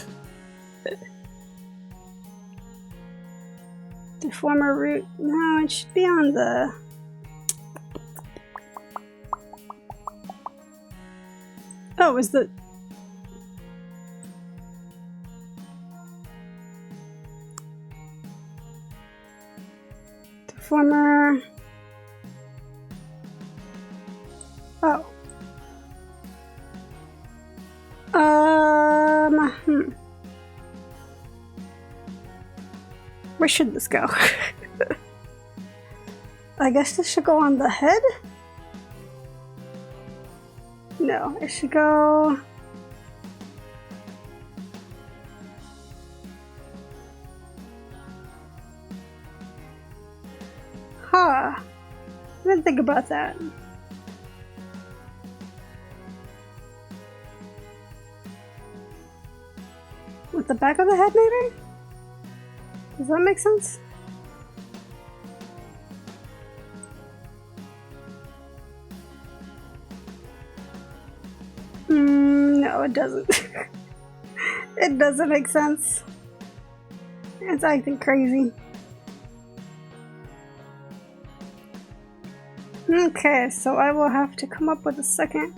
Deformer root. No, it should be on the... Oh, is the... Deformer... Oh. Where should this go? I guess this should go on the head? No, it should go... Huh. I didn't think about that. With the back of the head, maybe? Does that make sense? No, it doesn't. It doesn't make sense. It's acting crazy. Okay, so I will have to come up with a second.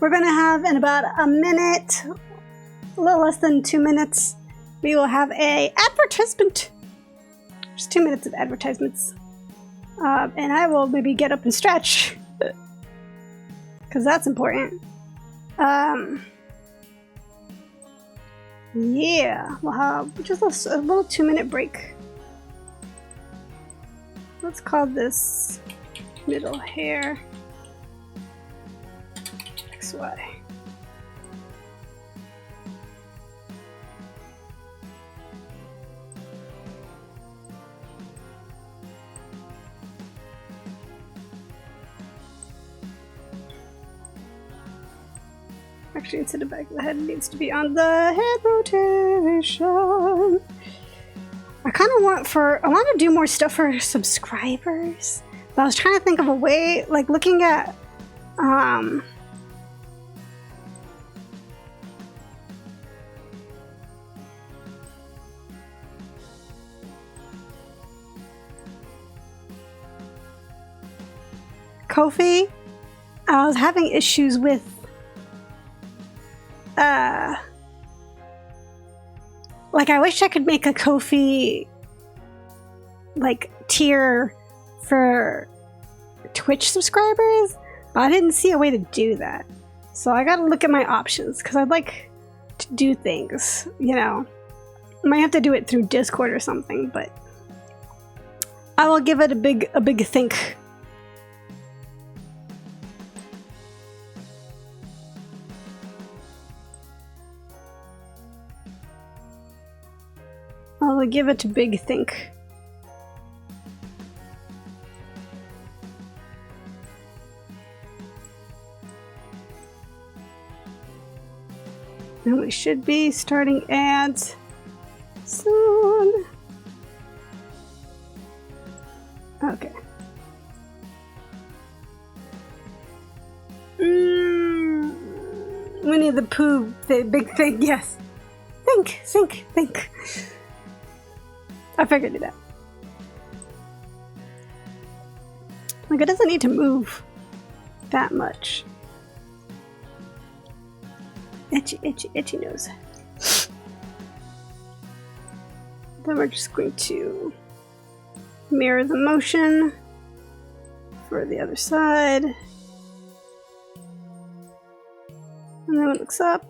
We're gonna have in about a minute, a little less than 2 minutes, we will have a advertisement. Just 2 minutes of advertisements. And I will maybe get up and stretch. Because that's important. Yeah, we'll have just a little 2-minute break. Let's call this middle hair XY. Actually, instead of back of the head, it needs to be on the head rotation. I kind of want to do more stuff for subscribers. But I was trying to think of a way, like looking at, Ko-fi. I was having issues with like, I wish I could make a Ko-fi, like, tier for Twitch subscribers, but I didn't see a way to do that. So I gotta look at my options, because I'd like to do things, you know. I might have to do it through Discord or something, but I will give it a big think. I'll give it a big think. And we should be starting ads soon. Okay. Winnie the Pooh, the big thing, yes. Think. I figured it out. Like, it doesn't need to move that much. Itchy nose. Then we're just going to mirror the motion for the other side. And then when it looks up,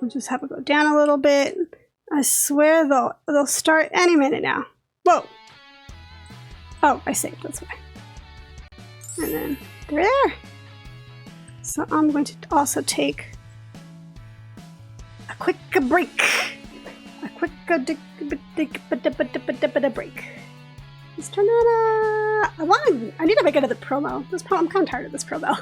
we'll just have it go down a little bit. I swear they'll start any minute now. Whoa! Oh, I saved, that's why. And then they're there. So I'm going to also take a quick break. A quick break. Let's turn that I need to make another promo. I'm kind of tired of this promo.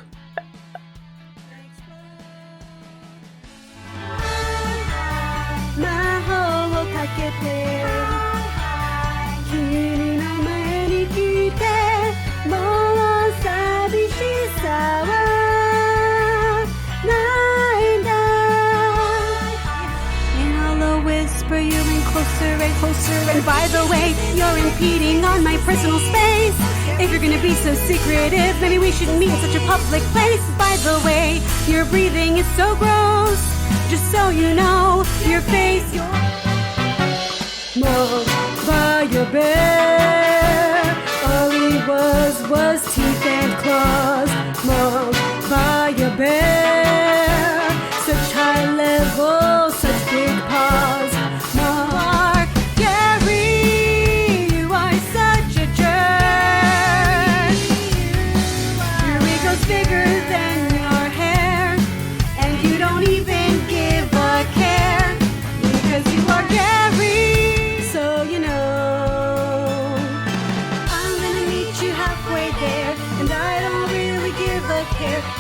And by the way, you're impeding on my personal space. If you're gonna be so secretive, maybe we shouldn't meet in such a public place. By the way, your breathing is so gross. Just so you know, your face, mugged by your bear. All he was teeth and claws. Mugged by your bear. Such high level, such big paws.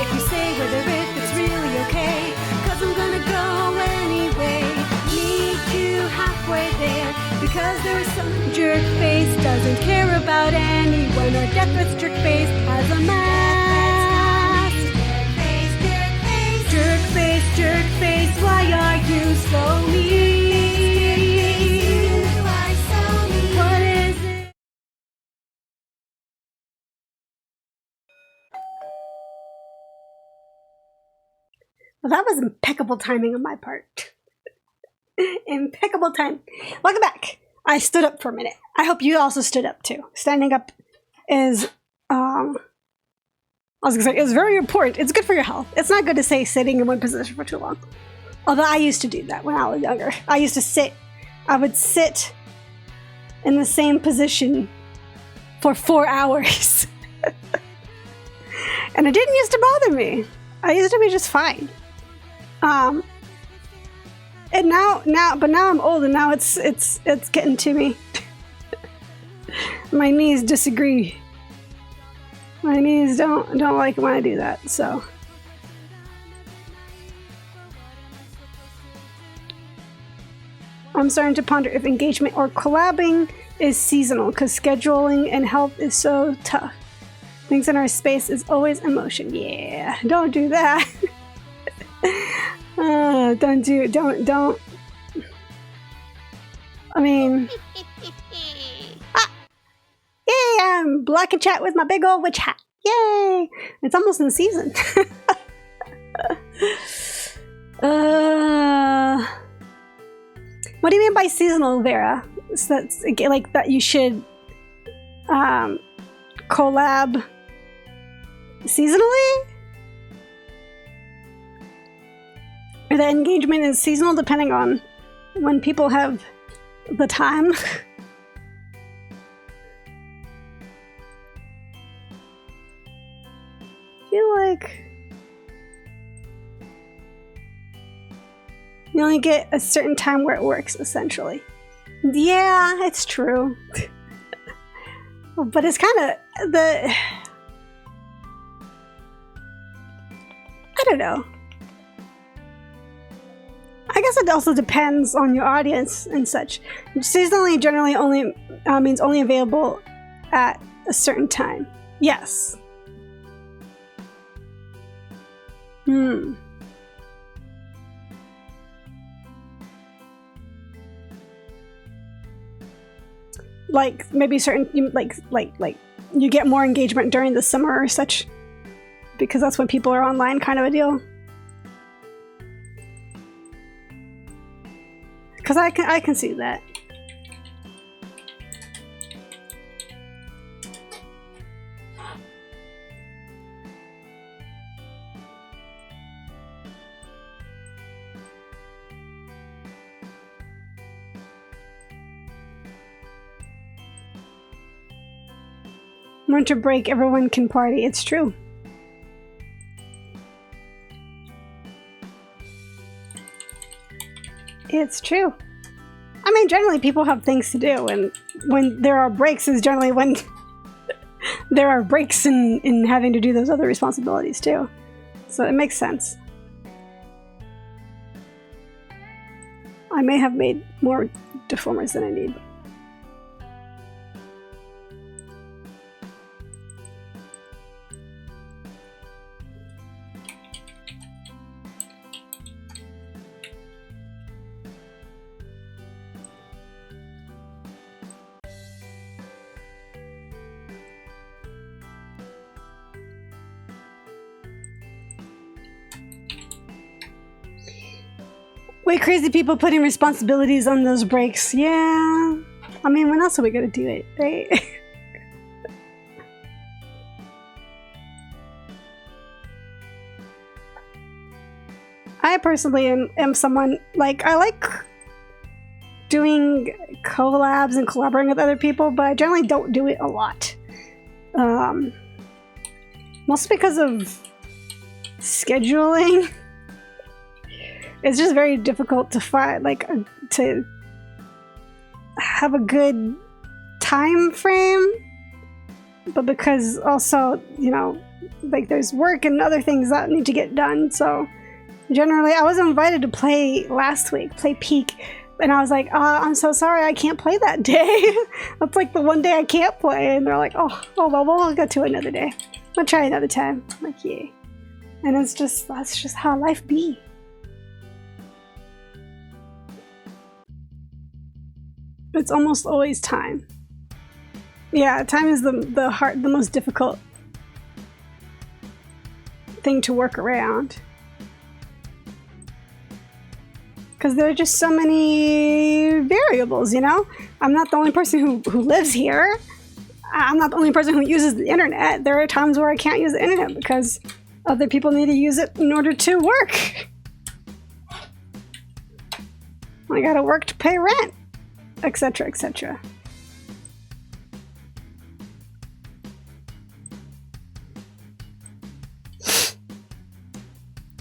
If you say whether it's really okay, 'cause I'm gonna go anyway. Meet you halfway there, because there's some jerk face doesn't care about anyone, or death threats jerk face has a mask. Jerk face, why are you so mean? What is it? Well, that was impeccable timing on my part. Impeccable time. Welcome back. I stood up for a minute. I hope you also stood up too. Standing up is, I was gonna say, it's very important. It's good for your health. It's not good to stay sitting in one position for too long. Although I used to do that when I was younger. I used to sit. I would sit in the same position for 4 hours. And it didn't used to bother me. I used to be just fine. And now I'm old, and now it's getting to me. My knees disagree. My knees don't like it when I do that, so. I'm starting to ponder if engagement or collabing is seasonal, because scheduling and health is so tough. Things in our space is always emotion. Yeah, don't do that. Don't. I mean, yay! I'm black and chat with my big old witch hat. Yay! It's almost in season. What do you mean by seasonal, Vera? So that's like that you should collab seasonally? Or the engagement is seasonal depending on when people have the time? I feel like you only get a certain time where it works, essentially. Yeah, it's true. But it's kind of I don't know. I guess it also depends on your audience and such. Seasonally generally only means only available at a certain time. Yes. Like maybe certain like you get more engagement during the summer or such, because that's when people are online, kind of a deal. Because I can see that. Winter break, everyone can party. It's true. It's true. I mean, generally people have things to do, and when there are breaks is generally when there are breaks in having to do those other responsibilities too. So it makes sense. I may have made more deformers than I need. Way crazy people putting responsibilities on those breaks. Yeah. I mean, when else are we gonna do it, right? I personally am someone, like, I like doing collabs and collaborating with other people, but I generally don't do it a lot. Mostly because of scheduling. It's just very difficult to find, like, to have a good time frame. But because also, you know, like there's work and other things that need to get done. So generally, I was invited to play last week, play Peak. And I was like, I'm so sorry, I can't play that day. That's like the one day I can't play. And they're like, oh well, we'll go to another day. I'll try another time. I'm like, yeah. And it's just, that's just how life be. It's almost always time. Yeah, time is the most difficult thing to work around. Because there are just so many variables, you know? I'm not the only person who lives here. I'm not the only person who uses the internet. There are times where I can't use the internet because other people need to use it in order to work. I gotta work to pay rent, etc., etc.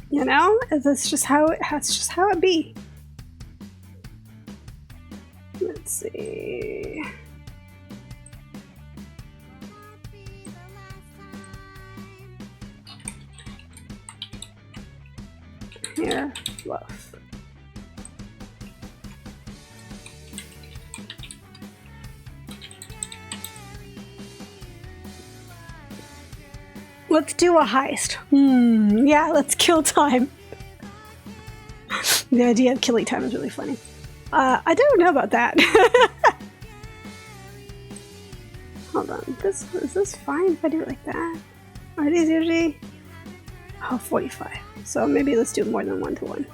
You know, that's just how it be. Let's see. Here, fluff. Let's do a heist. Yeah, let's kill time. The idea of killing time is really funny. I don't know about that. Hold on. Is this fine if I do it like that? Are these usually... Oh, 45. So maybe let's do more than 1 to 1.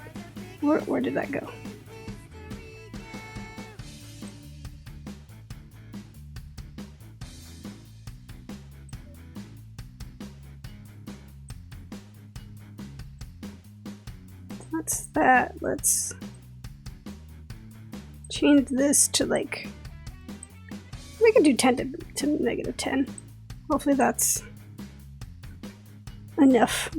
Where did that go? That's that. Let's change this to like, we can do 10 to negative 10. Hopefully that's enough.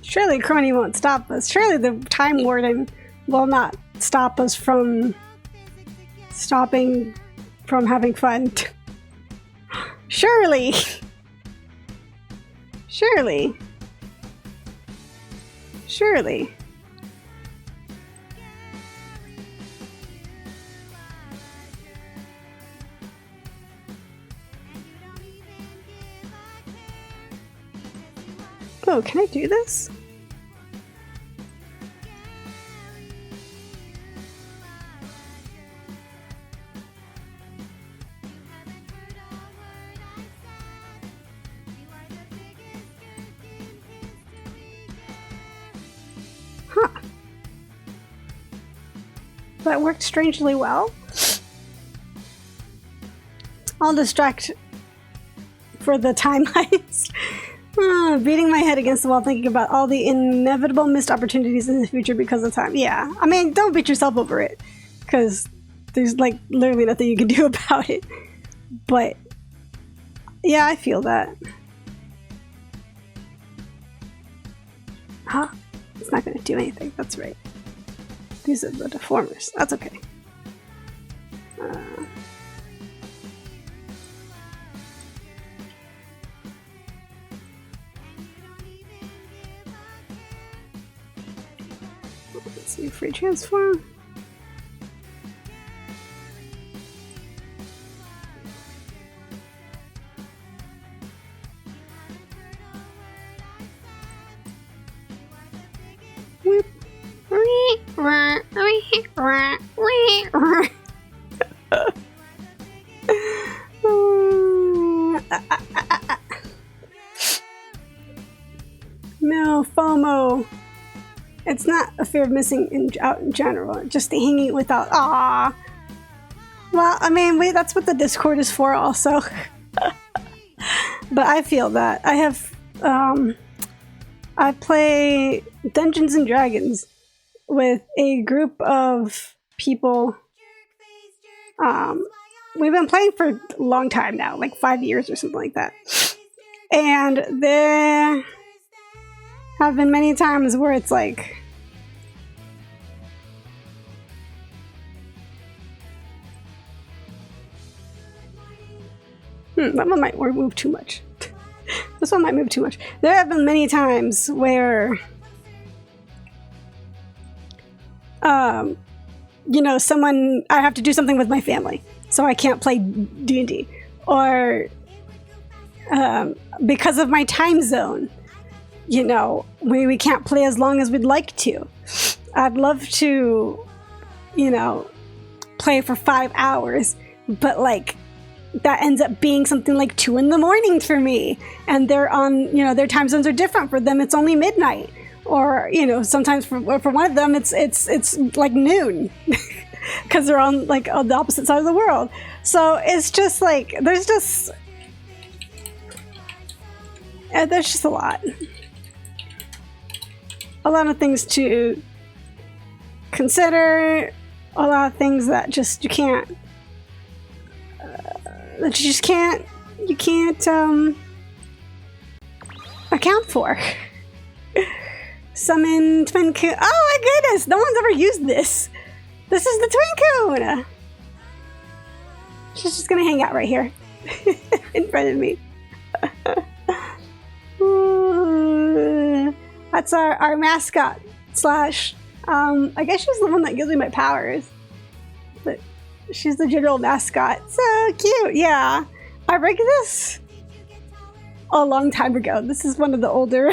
Surely Crony won't stop us. Surely the Time Warden will not stop us from stopping from having fun. Surely. Surely. Surely. Oh, can I do this? Huh. That worked strangely well. I'll distract for the time heist. Beating my head against the wall thinking about all the inevitable missed opportunities in the future because of time. Yeah, I mean, don't beat yourself over it, because there's like literally nothing you can do about it. But yeah, I feel that. Huh? It's not gonna do anything, that's right. These are the deformers, that's okay. Let's see, free transform. Whoop. No, FOMO. It's not a fear of missing out in general, just the hanging without. Ah. Well, I mean, that's what the Discord is for, also. But I feel that I have. I play Dungeons and Dragons with a group of people. We've been playing for a long time now, like 5 years or something like that. And there have been many times where it's like, that one might move too much. This one might move too much. There have been many times where, you know, I have to do something with my family, so I can't play D&D. Or, because of my time zone, you know, we can't play as long as we'd like to. I'd love to, you know, play for 5 hours, but like, that ends up being something like 2 in the morning for me. And they're on, you know, their time zones are different. For them, it's only midnight. Or, you know, sometimes for one of them, it's like noon. Because they're on, like, on the opposite side of the world. So it's just like, there's just a lot. A lot of things to consider. A lot of things that just, you can't account for. Summon Twin Coon. Oh my goodness, no one's ever used this. This is the Twin Coon. She's just gonna hang out right here in front of me. That's our mascot slash, I guess she's the one that gives me my powers. But she's the general mascot. So cute, yeah. I rigged this a long time ago. This is one of the older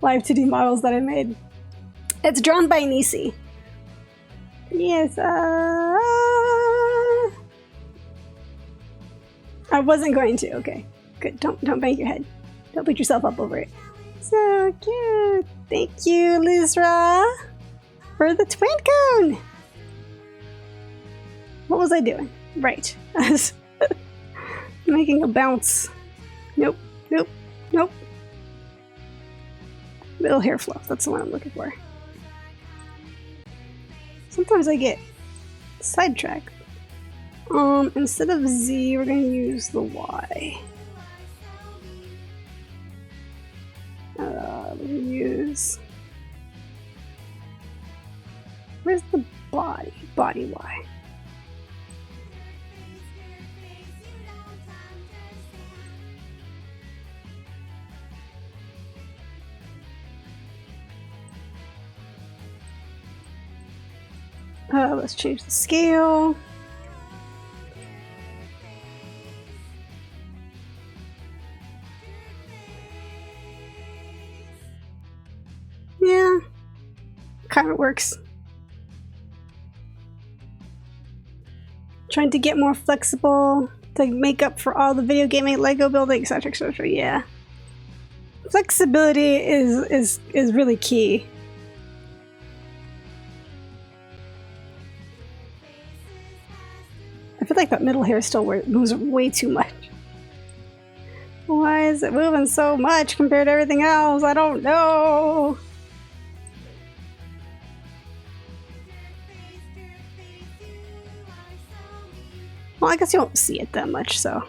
Live2D models that I made. It's drawn by Nisi. Yes, I wasn't going to. Okay, good. Don't bang your head. Don't beat yourself up over it. So cute. Thank you, Lizra, for the twin cone. What was I doing? Right. I was making a bounce. Nope. Nope. Nope. Little hair fluff. That's the one I'm looking for. Sometimes I get sidetracked. Instead of Z, we're going to use the Y. We're going to use... Where's the body? Body Y. Let's change the scale. Yeah, kind of works. Trying to get more flexible to make up for all the video gaming, Lego building, etc., etc. Yeah, flexibility is really key. I feel like that middle hair still moves way too much. Why is it moving so much compared to everything else? I don't know. Well, I guess you won't see it that much, so.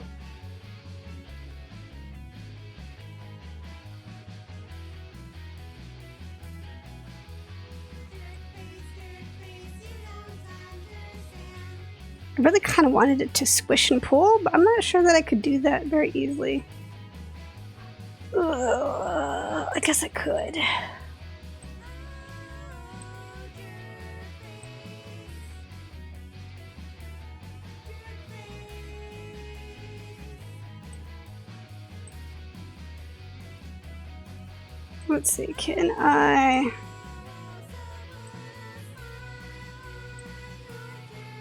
I really kind of wanted it to squish and pull, but I'm not sure that I could do that very easily. I guess I could. Let's see, can I...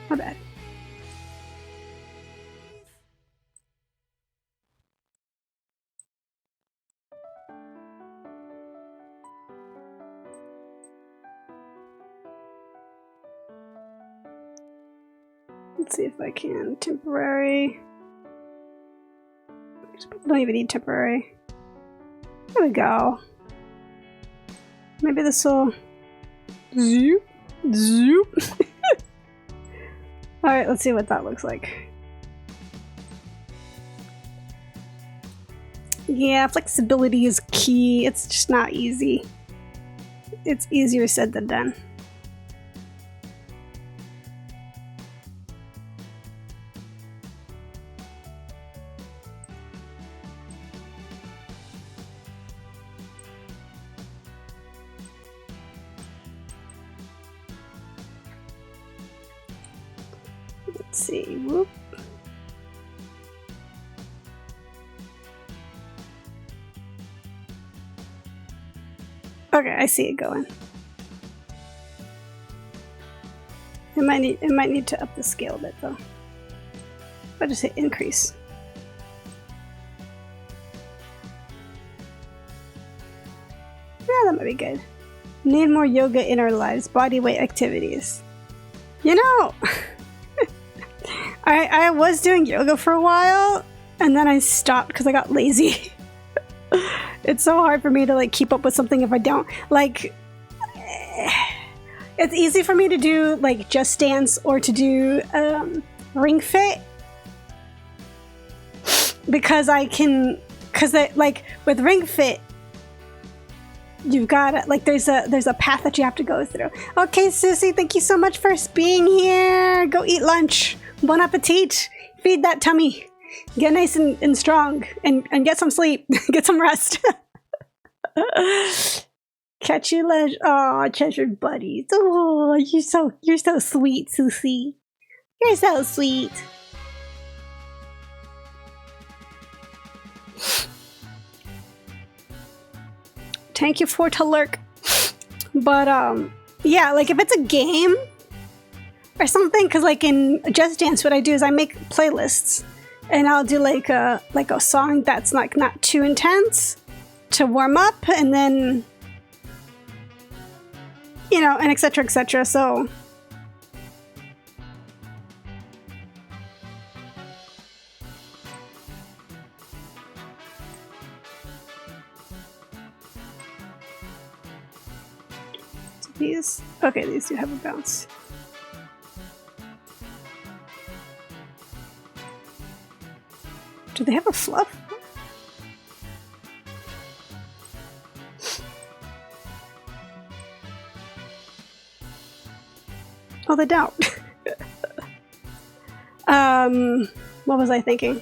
My bad. Let's see if I can. Temporary. Don't even need temporary. There we go. Maybe this will zoop, zoop. All right, let's see what that looks like. Yeah, flexibility is key. It's just not easy. It's easier said than done. Let's see, whoop. Okay, I see it going. It might need to up the scale a bit though. I'll just hit increase. Yeah, that might be good. Need more yoga in our lives, body weight activities. You know, I was doing yoga for a while and then I stopped because I got lazy. It's so hard for me to like keep up with something if I don't like. It's easy for me to do like Just Dance or to do Ring Fit because I can, like with Ring Fit you've got like there's a path that you have to go through. Okay, Susie, thank you so much for being here. Go eat lunch. Bon appetit. Feed that tummy. Get nice and strong and get some sleep. Get some rest. Catch you later. Oh, treasured buddies. Oh, you're so sweet, Susie. You're so sweet. Thank you for to lurk. But yeah, like if it's a game or something, because like in Just Dance what I do is I make playlists and I'll do like a song that's like not too intense to warm up, and then you know, and etc. etc. So these, okay, these do have a bounce. Do they have a fluff? Oh, they don't. What was I thinking?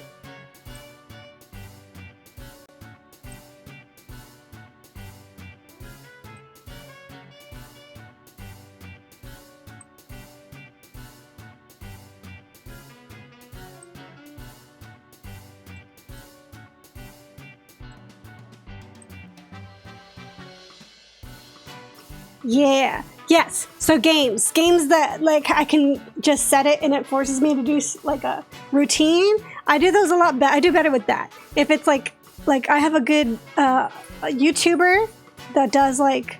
Yeah. Yes. So games that like I can just set it and it forces me to do like a routine. I do those a lot better. I do better with that. If it's like I have a good a YouTuber that does like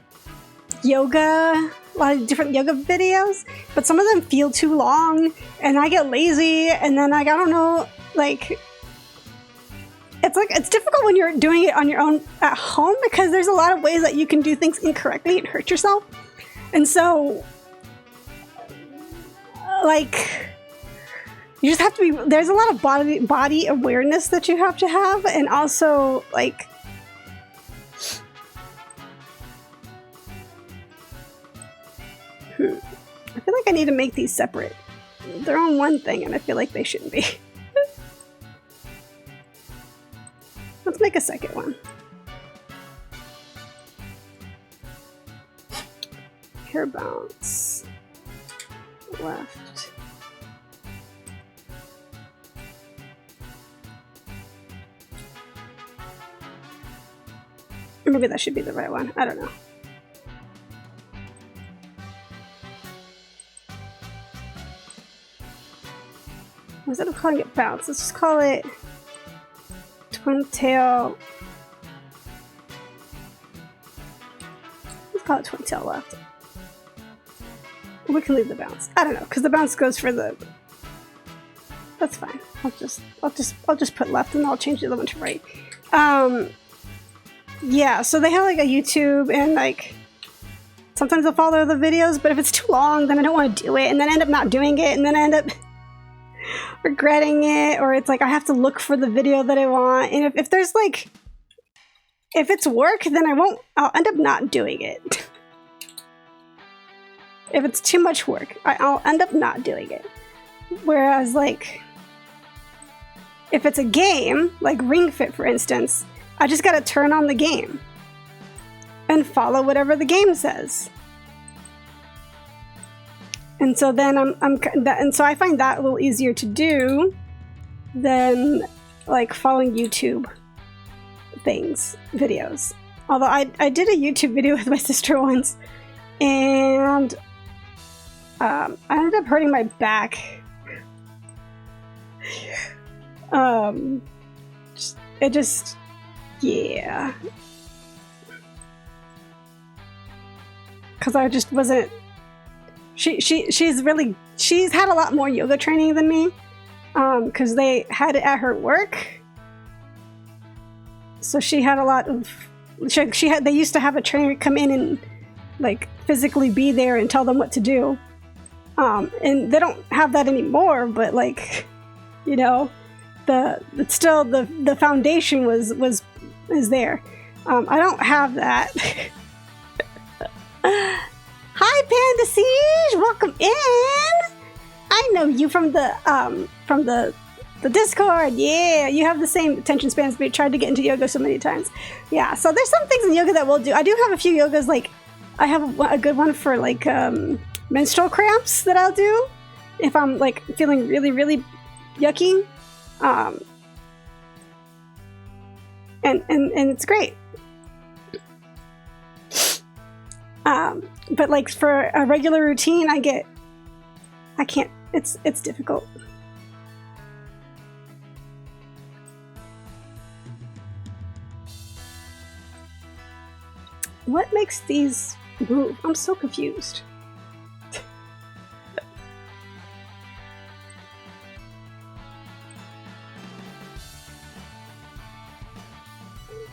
yoga, a lot of different yoga videos, but some of them feel too long and I get lazy, and then like I don't know, like it's difficult when you're doing it on your own at home, because there's a lot of ways that you can do things incorrectly and hurt yourself. And so like you just have to be, there's a lot of body awareness that you have to have, and also like I feel like I need to make these separate. They're on one thing and I feel like they shouldn't be. Let's make a second one. Hair bounce. Left. Or maybe that should be the right one. I don't know. Instead of calling it bounce, let's just call it twin tail. Let's call it twin tail left. We can leave the bounce. I don't know, because the bounce goes for the. That's fine. I'll just put left, and I'll change the other one to right. Yeah. So they have like a YouTube, and like sometimes I'll follow the videos, but if it's too long, then I don't want to do it, and then I end up not doing it, and then I end up regretting it, or it's like I have to look for the video that I want, and if there's like, if it's work, then I'll end up not doing it. If it's too much work, I'll end up not doing it. Whereas like, if it's a game, like Ring Fit for instance, I just gotta turn on the game and follow whatever the game says. And so then and so I find that a little easier to do than like following YouTube videos. Although I did a YouTube video with my sister once, and I ended up hurting my back. Yeah. Because I just wasn't. She's had a lot more yoga training than me, because they had it at her work. So she had a lot of. They used to have a trainer come in and like physically be there and tell them what to do. And they don't have that anymore, but like, you know, the foundation is there. I don't have that. Hi, Panda Siege, welcome in. I know you from the Discord. Yeah, you have the same attention span as me. Tried to get into yoga so many times. Yeah, so there's some things in yoga that we'll do. I do have a few yogas, like I have a good one for like menstrual cramps that I'll do if I'm like feeling really, really yucky. And it's great. But like for a regular routine, I can't, it's difficult. What makes these move? I'm so confused.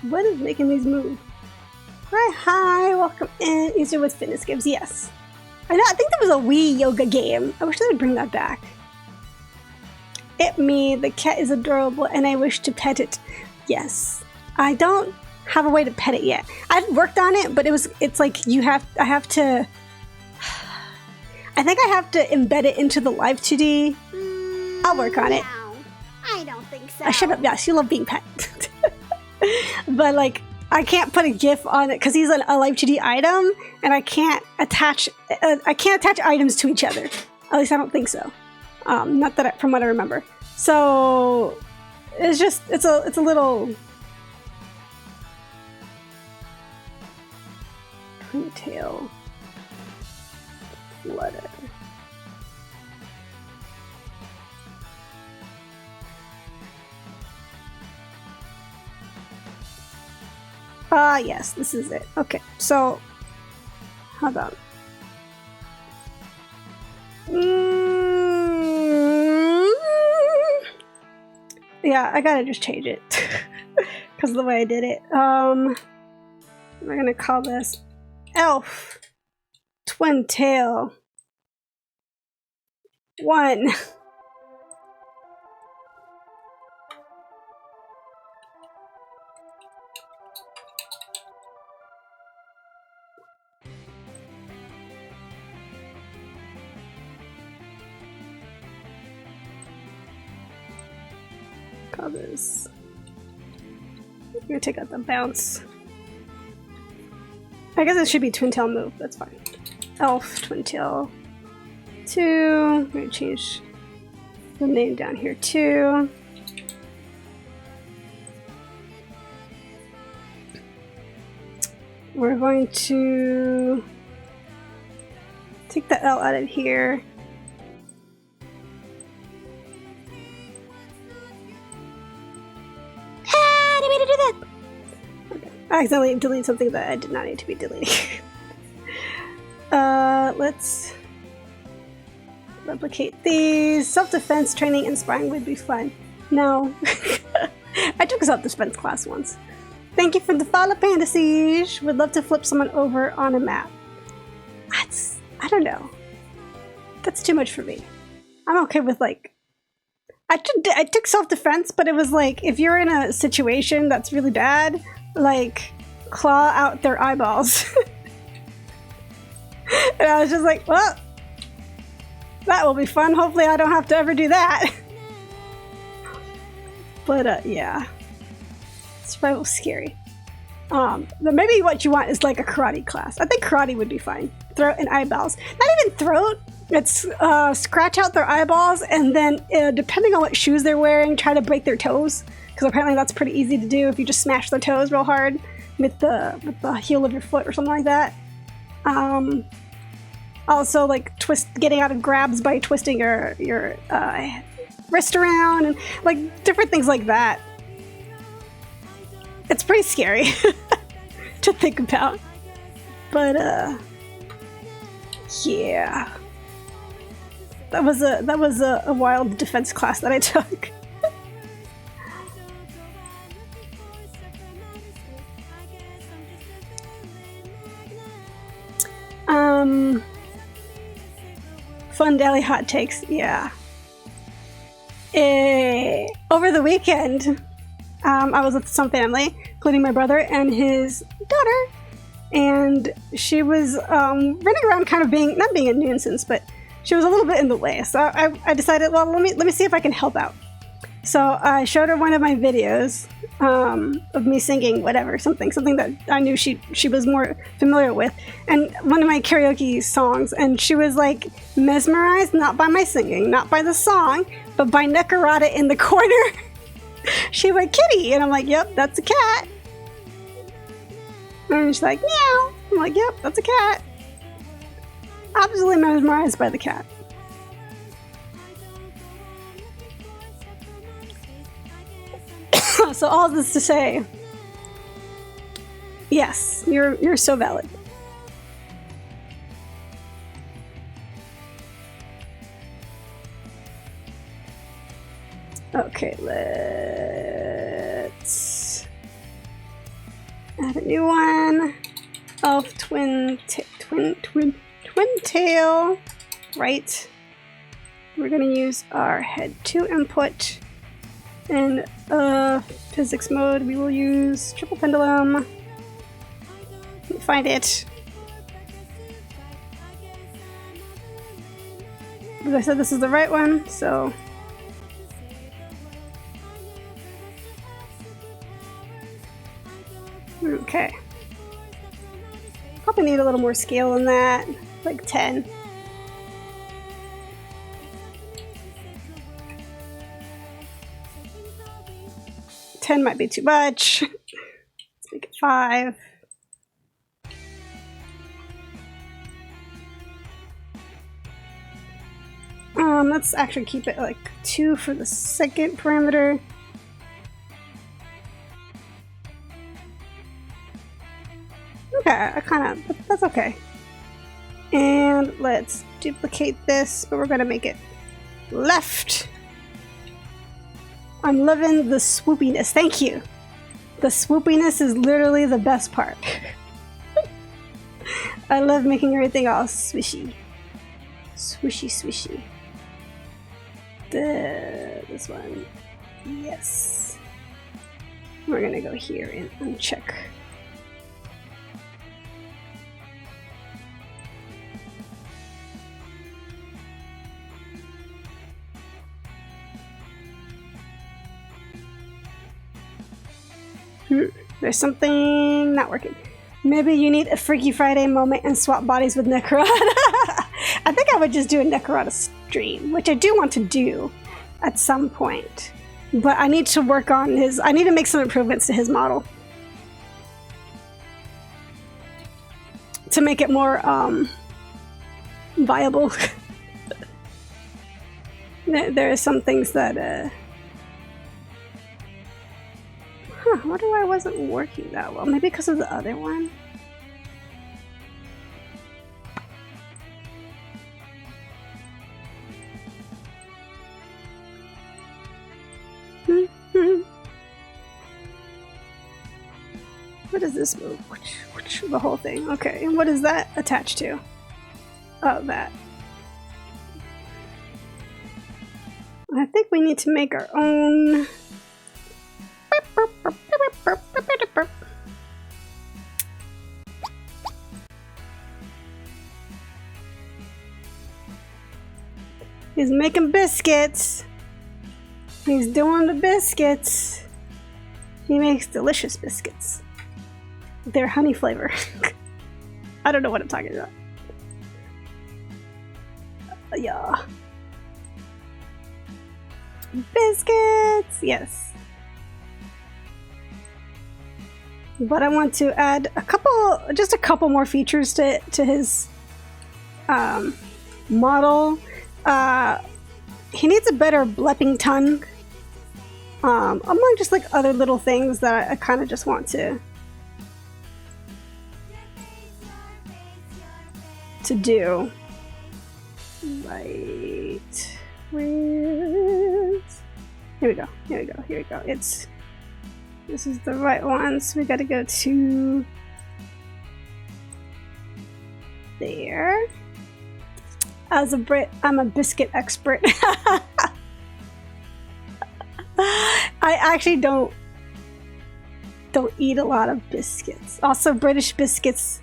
What is making these move? Hi, welcome in. Easier with fitness games, yes. I think there was a Wii yoga game. I wish they would bring that back. It me, the cat is adorable and I wish to pet it. Yes. I don't have a way to pet it yet. I've worked on it, but it's like I have to embed it into the Live2D. I'll work on it. No, I don't think so. I shut up. Yes, you love being pet. But like, I can't put a GIF on it because he's a Live2D item, and I can't attach items to each other. At least I don't think so. Not that from what I remember. So it's just it's a little ponytail flutter. Ah, yes, this is it. Okay, so hold on. Yeah, I gotta just change it because of the way I did it. We're gonna call this Elf Twin Tail 1. Call this. I'm gonna take out the bounce. I guess it should be Twin Tail move. That's fine. Elf Twin Tail 2. I'm gonna change the name down here too. We're going to take the L out of here. I accidentally deleted something that I did not need to be deleting. Let's replicate these. Self-defense training and sparring would be fun. No. I took a self-defense class once. Thank you for the follow, Panda Siege. Would love to flip someone over on a map. I don't know. That's too much for me. I'm okay with like... I took self-defense, but it was like, if you're in a situation that's really bad, like, claw out their eyeballs. And I was just like, well, that will be fun. Hopefully I don't have to ever do that. But, yeah. Survival's scary. But maybe what you want is like a karate class. I think karate would be fine. Throat and eyeballs. Not even throat. It's scratch out their eyeballs and then, depending on what shoes they're wearing, try to break their toes. Because apparently that's pretty easy to do if you just smash their toes real hard with the heel of your foot or something like that. Also, like getting out of grabs by twisting your wrist around and like different things like that. It's pretty scary to think about, but yeah, that was a wild defense class that I took. Fun Dallie hot takes, yeah. Over the weekend, I was with some family, including my brother and his daughter, and she was running around kind of not being a nuisance, but she was a little bit in the way. So I decided, well, let me see if I can help out. So I showed her one of my videos of me singing whatever, something that I knew she was more familiar with, and one of my karaoke songs, and she was like mesmerized, not by my singing, not by the song, but by Nekarata in the corner. She went, kitty, and I'm like, yep, that's a cat. And she's like, meow. I'm like, yep, that's a cat. Absolutely mesmerized by the cat. So all this to say, Yes, you're so valid. Okay, let's add a new one. Elf twin tail. Right. We're gonna use our head 2 input. In physics mode, we will use triple pendulum. Let me find it. As I said, this is the right one, so. Okay. Probably need a little more scale than that, like 10. Might be too much. Let's make it 5. Let's actually keep it like 2 for the second parameter. Okay, that's okay. And let's duplicate this, but we're gonna make it left. I'm loving the swoopiness. Thank you. The swoopiness is literally the best part. I love making everything all swishy. Swishy, swishy. This one. Yes. We're gonna go here and uncheck. There's something not working. Maybe you need a Freaky Friday moment and swap bodies with Necrota. I think I would just do a Necrota stream, which I do want to do at some point. But I need to work on I need to make some improvements to his model. To make it more, viable. There are some things that, I wonder why it wasn't working that well. Maybe because of the other one? What is this move? The whole thing. Okay, and what is that attached to? Oh, that. I think we need to make our own... He's making biscuits. He's doing the biscuits. He makes delicious biscuits. They're honey flavor. I don't know what I'm talking about. Yeah. Biscuits! Yes. But I want to add just a couple more features to his model. He needs a better blepping tongue. Among just like other little things that I kind of just want to do. Right. Here we go. This is the right one, so we gotta go to there. As a Brit, I'm a biscuit expert. I actually don't eat a lot of biscuits. Also, British biscuits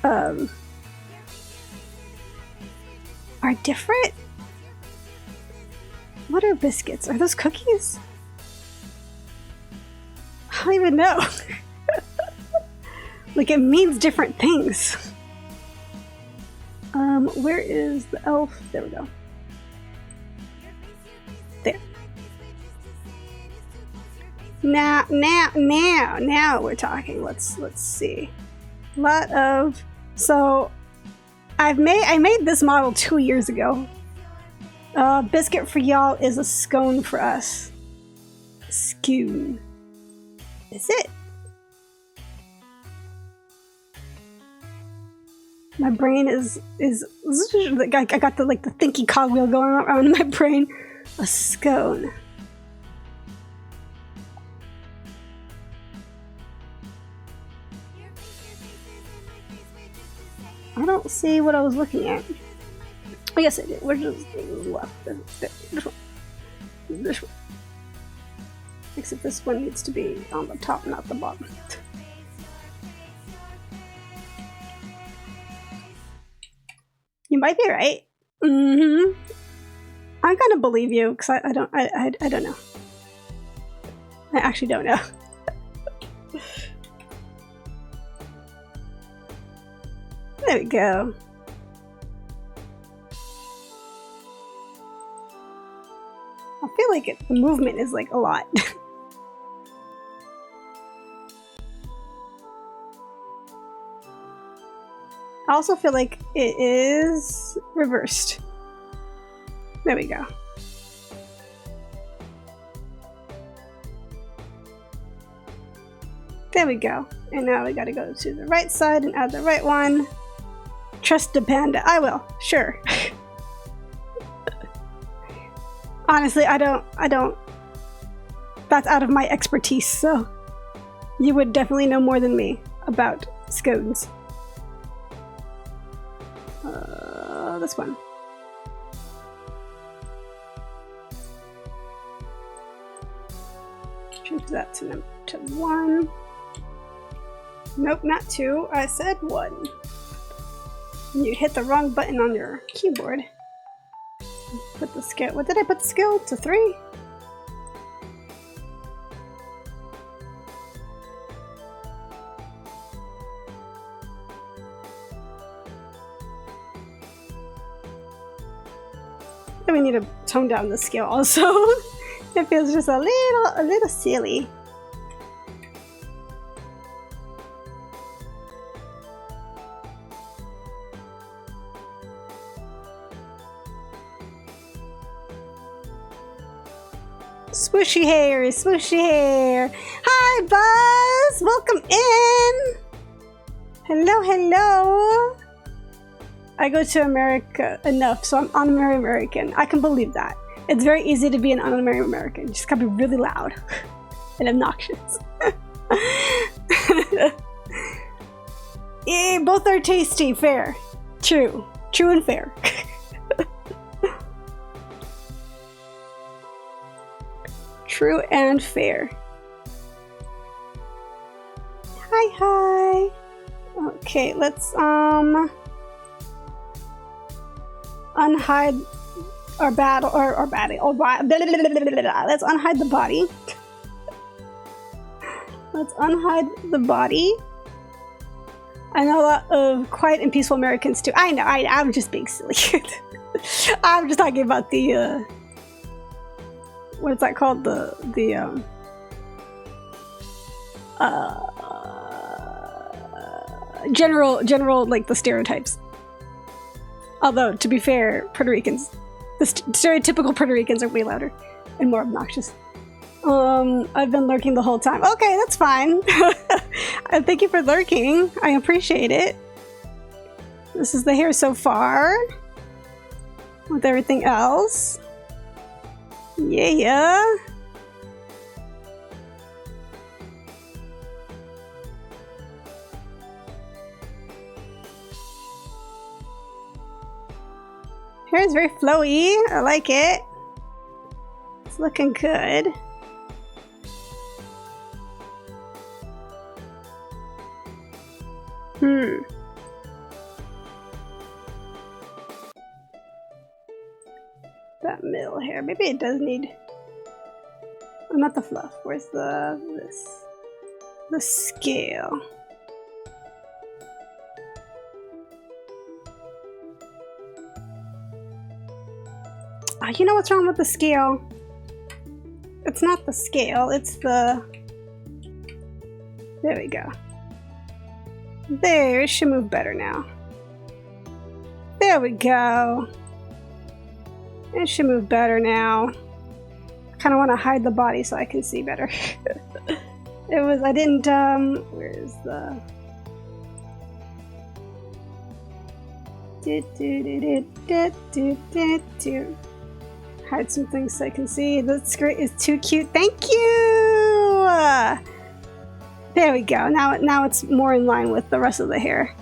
are different. What are biscuits? Are those cookies? I don't even know. Like, it means different things. Where is the elf? There we go. There. Now we're talking. Let's see. A lot of... So, I made this model 2 years ago. Biscuit for y'all is a scone for us. Scone. Is it? My brain is like I got the like the thinky cogwheel going around in my brain. A scone. I don't see what I was looking at. Oh, yes, I did. Where's the left? This one. This one. Except this one needs to be on the top, not the bottom. You might be right. Mm-hmm. I'm gonna believe you because I don't know. I actually don't know. There we go. I feel like the movement is like a lot. I also feel like it is reversed. There we go. There we go. And now we gotta go to the right side and add the right one. Trust the panda. I will. Sure. Honestly, I don't. That's out of my expertise, so you would definitely know more than me about scones. This one. Change that to 1. Nope, not 2. I said 1. You hit the wrong button on your keyboard. Put the scale. What did I put the scale to 3? We need to tone down the scale also. It feels just a little silly. Swooshy hair, swooshy hair. Hi, Buzz! Welcome in! Hello, hello! I go to America enough, so I'm honorary American. I can believe that. It's very easy to be an honorary American. You just gotta be really loud and obnoxious. Yeah, both are tasty, fair. True. True and fair. True and fair. Hi, hi. Okay, let's unhide our battle or batty. Let's unhide the body. Let's unhide the body. I know a lot of quiet and peaceful Americans too. I know. I'm just being silly. I'm just talking about the what is that called? The general like the stereotypes. Although, to be fair, Puerto Ricans, the stereotypical Puerto Ricans are way louder and more obnoxious. I've been lurking the whole time. Okay, that's fine. Thank you for lurking. I appreciate it. This is the hair so far. With everything else. Yeah. Hair is very flowy. I like it. It's looking good. That middle hair. Maybe it does need... Oh, not the fluff. Where's the scale? Oh, you know what's wrong with the scale? It's not the scale, it's the... There we go. There, it should move better now. There we go. It should move better now. I kind of want to hide the body so I can see better. I didn't, where's the... Hide some things so I can see. The skirt is too cute. Thank you! There we go. Now it's more in line with the rest of the hair.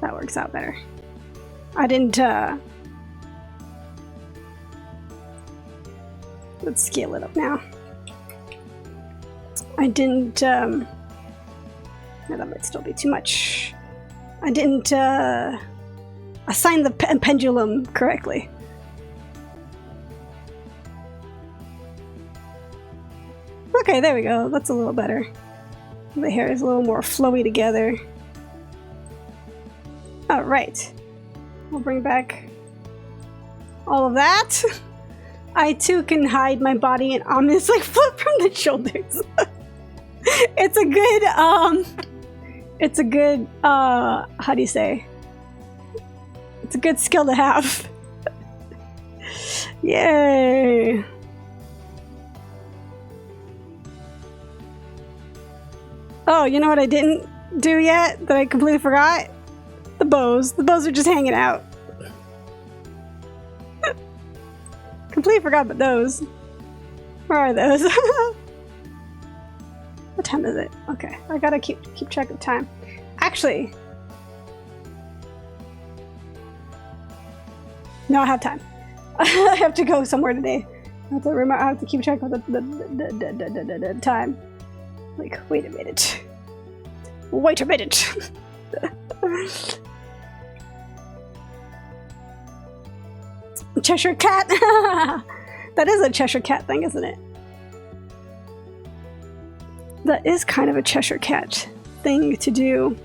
That works out better. I didn't, let's scale it up now. I didn't, no, that might still be too much. I didn't, assign the pendulum correctly. Okay, there we go. That's a little better. The hair is a little more flowy together. Alright. We'll bring back all of that. I too can hide my body and ominously flip from the shoulders. It's a good, how do you say? It's a good skill to have. Yay! Oh, you know what I didn't do yet that I completely forgot? The bows. The bows are just hanging out. Completely forgot about those. Where are those? What time is it? Okay, I gotta keep track of time. Actually, no, I have time. I have to go somewhere today. I have to keep track of the time. Like, wait a minute. Wait a minute. Cheshire Cat. That is a Cheshire Cat thing, isn't it? That is kind of a Cheshire Cat thing to do.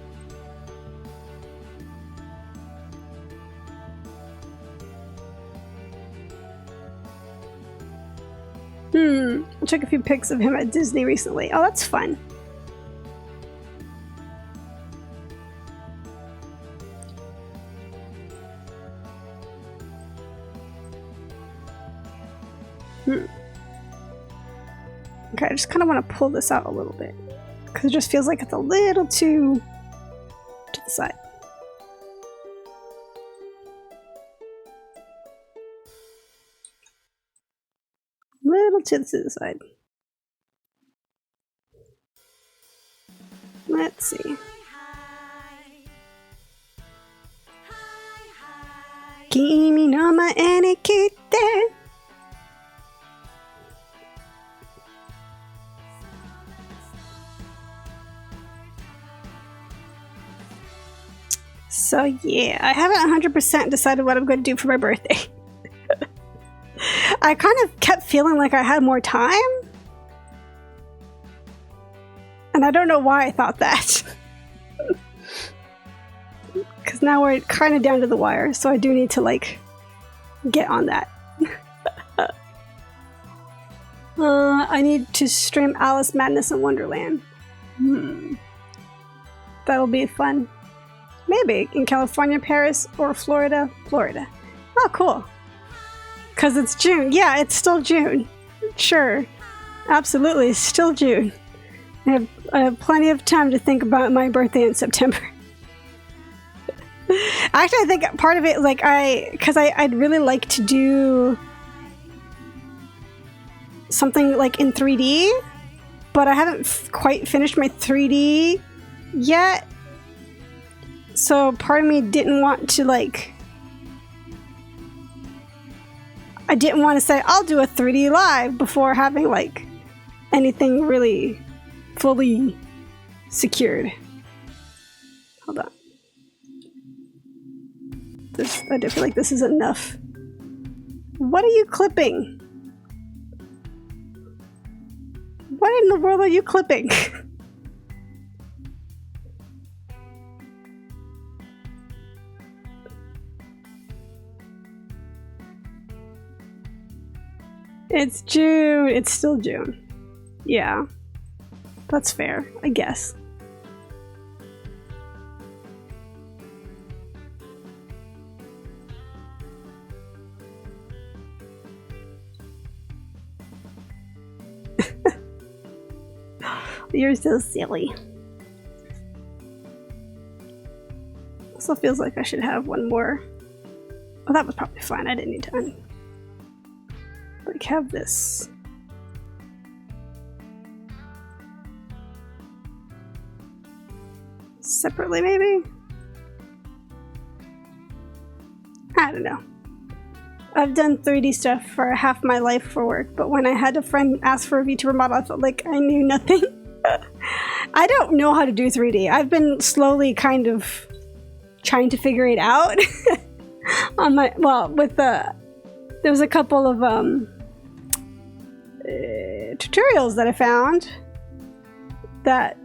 I took a few pics of him at Disney recently. Oh, that's fun. Okay, I just kind of want to pull this out a little bit because it just feels like it's a little too to the side. Little to the side. Let's see. Kimi no mae ni kite. So yeah, I haven't 100% decided what I'm going to do for my birthday. I kind of kept feeling like I had more time. And I don't know why I thought that. Because now we're kind of down to the wire, so I do need to, like, get on that. I need to stream Alice Madness in Wonderland. That'll be fun. Maybe in California, Paris, or Florida. Florida. Oh, cool. Because it's June. Yeah, it's still June. Sure. Absolutely, it's still June. I have plenty of time to think about my birthday in September. Actually, I think part of it, like, because I'd really like to do something, like, in 3D, but I haven't quite finished my 3D yet. So part of me didn't want to, like, I didn't want to say, I'll do a 3D live before having, like, anything really fully secured. Hold on. I do feel like this is enough. What are you clipping? What in the world are you clipping? It's June. It's still June. Yeah. That's fair, I guess. You're so silly. Also feels like I should have one more Well, that was probably fine. I didn't need to like have this. Separately, maybe? I don't know. I've done 3D stuff for half my life for work, but when I had a friend ask for a VTuber model, I felt like I knew nothing. I don't know how to do 3D. I've been slowly kind of trying to figure it out. On my, well, with there was a couple of tutorials that I found that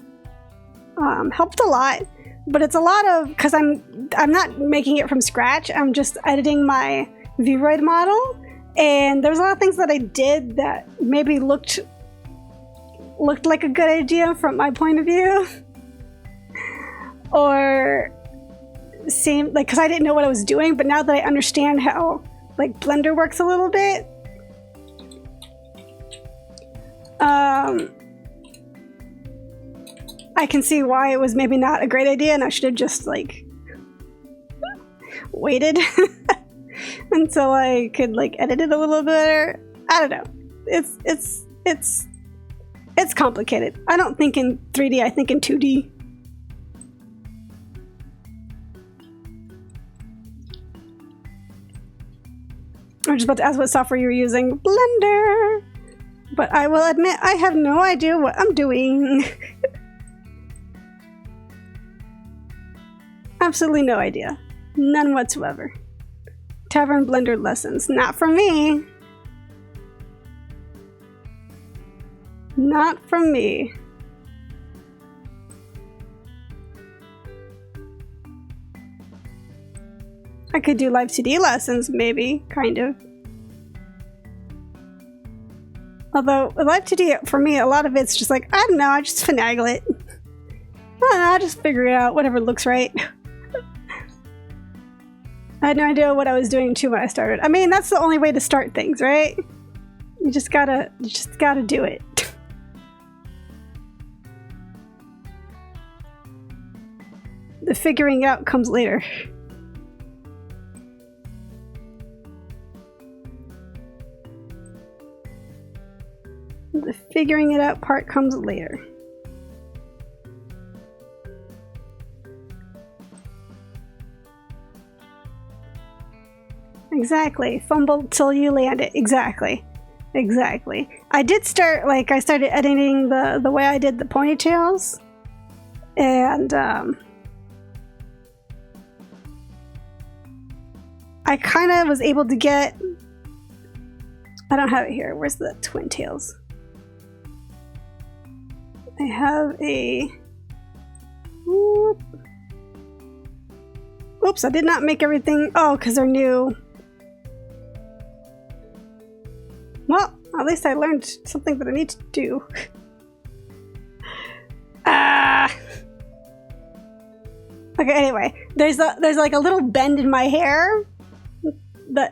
helped a lot, but it's a lot of, because I'm not making it from scratch. I'm just editing my Vroid model, and there's a lot of things that I did that maybe looked like a good idea from my point of view, or seemed like, because I didn't know what I was doing, but now that I understand how like Blender works a little bit, I can see why it was maybe not a great idea, and I should have just like waited until I could like edit it a little better. I don't know. It's complicated. I don't think in 3D, I think in 2D. I'm just about to ask what software you're using. Blender! But I will admit, I have no idea what I'm doing. Absolutely no idea. None whatsoever. Tavern Blender lessons. Not from me. Not from me. I could do Live2D lessons, maybe, kind of. Although, Live2D, for me, a lot of it's just like, I don't know, I just finagle it. I don't know, I just figure it out, whatever looks right. I had no idea what I was doing too when I started. I mean, that's the only way to start things, right? You just gotta do it. The figuring out comes later. The figuring it out part comes later. Exactly. Fumble till you land it. Exactly. Exactly. I did start, like, I started editing the way I did the ponytails. And, I kind of was able to get... I don't have it here. Where's the twin tails? I have a... Whoop. Oops, I did not make everything... Oh, because they're new. Well, at least I learned something that I need to do. Okay, anyway. There's like a little bend in my hair.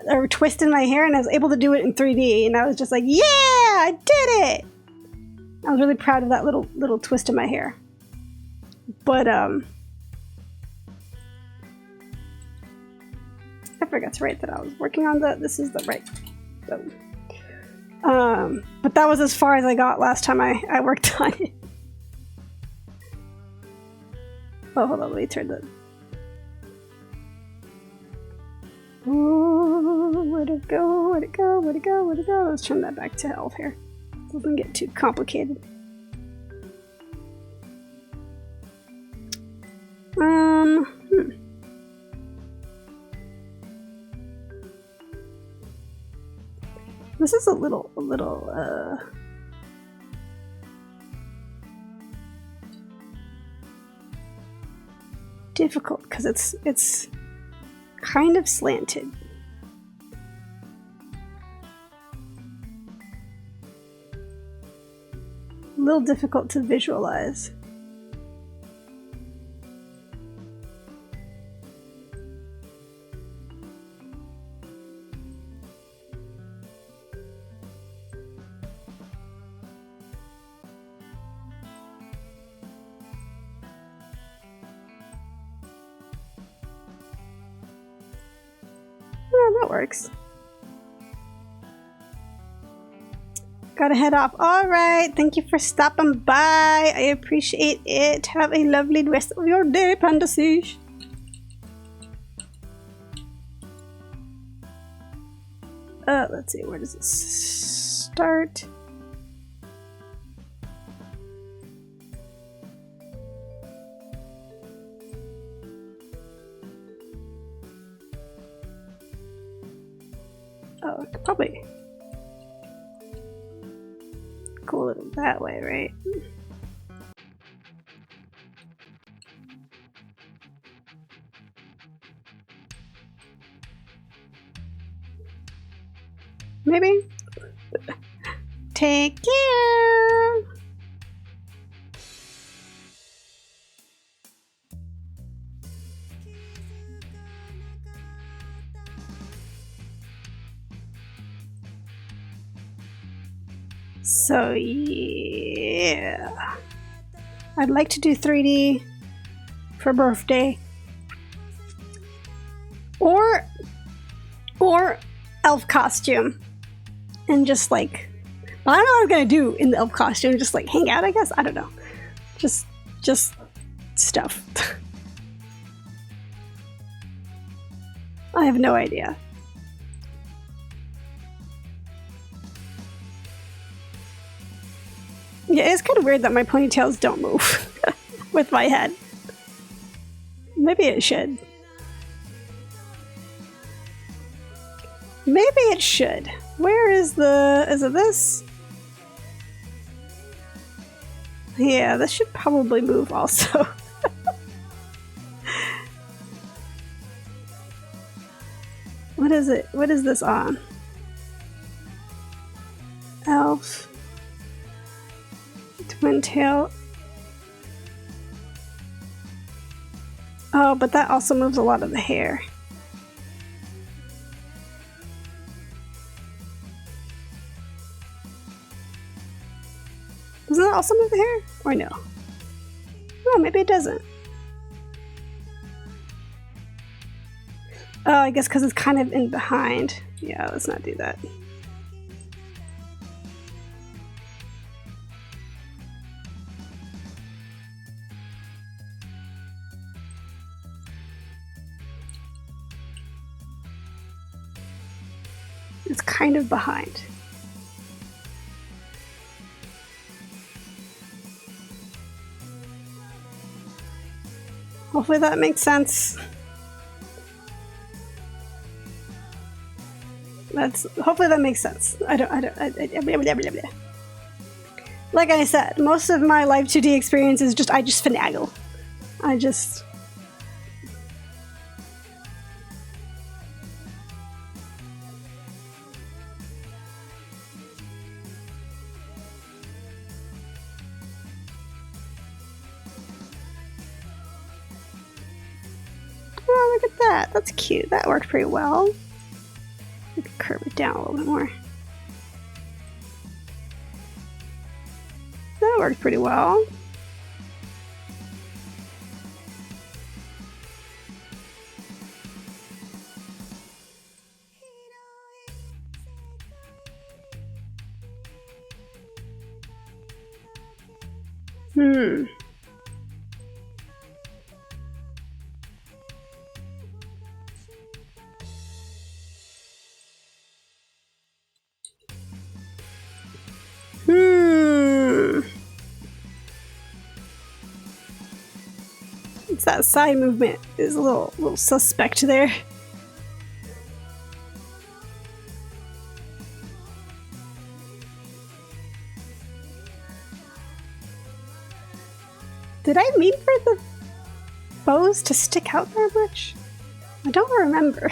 Or twist in my hair, and I was able to do it in 3D, and I was just like, yeah, I did it! I was really proud of that little twist in my hair. But, I forgot to write that I was working on this is the right... but that was as far as I got last time I worked on it. Oh, hold on, let me turn the... Ooh, where'd it go? Where'd it go? Where'd it go? Where'd it go? Let's turn that back to health here. Doesn't get too complicated. This is a little difficult because it's kind of slanted. A little difficult to visualize. that works. Gotta head off. All right. Thank you for stopping by. I appreciate it. Have a lovely rest of your day, Panda Siege. Let's see. Where does it start? Oh, I could probably go a little that way, right? Maybe? Take care! So yeah, I'd like to do 3D for birthday, or elf costume, and just like, I don't know what I'm gonna do in the elf costume. Just like hang out, I guess. I don't know. Just stuff. I have no idea. Yeah, it's kind of weird that my ponytails don't move with my head. Maybe it should. Maybe it should. Where is the... is it this? Yeah, this should probably move also. What is it? What is this on? Elf. Twin tail. Oh, but that also moves a lot of the hair. Doesn't that also move the hair? Or no? Oh, maybe it doesn't. Oh, I guess because it's kind of in behind. Yeah, let's not do that. It's kind of behind. Hopefully that makes sense. Hopefully that makes sense. Like I said, most of my Live2D experience is I just finagle. Oh, look at that. That's cute. That worked pretty well. We can curve it down a little bit more. That worked pretty well. It's that side movement is a little suspect there. Did I mean for the bows to stick out that much? I don't remember.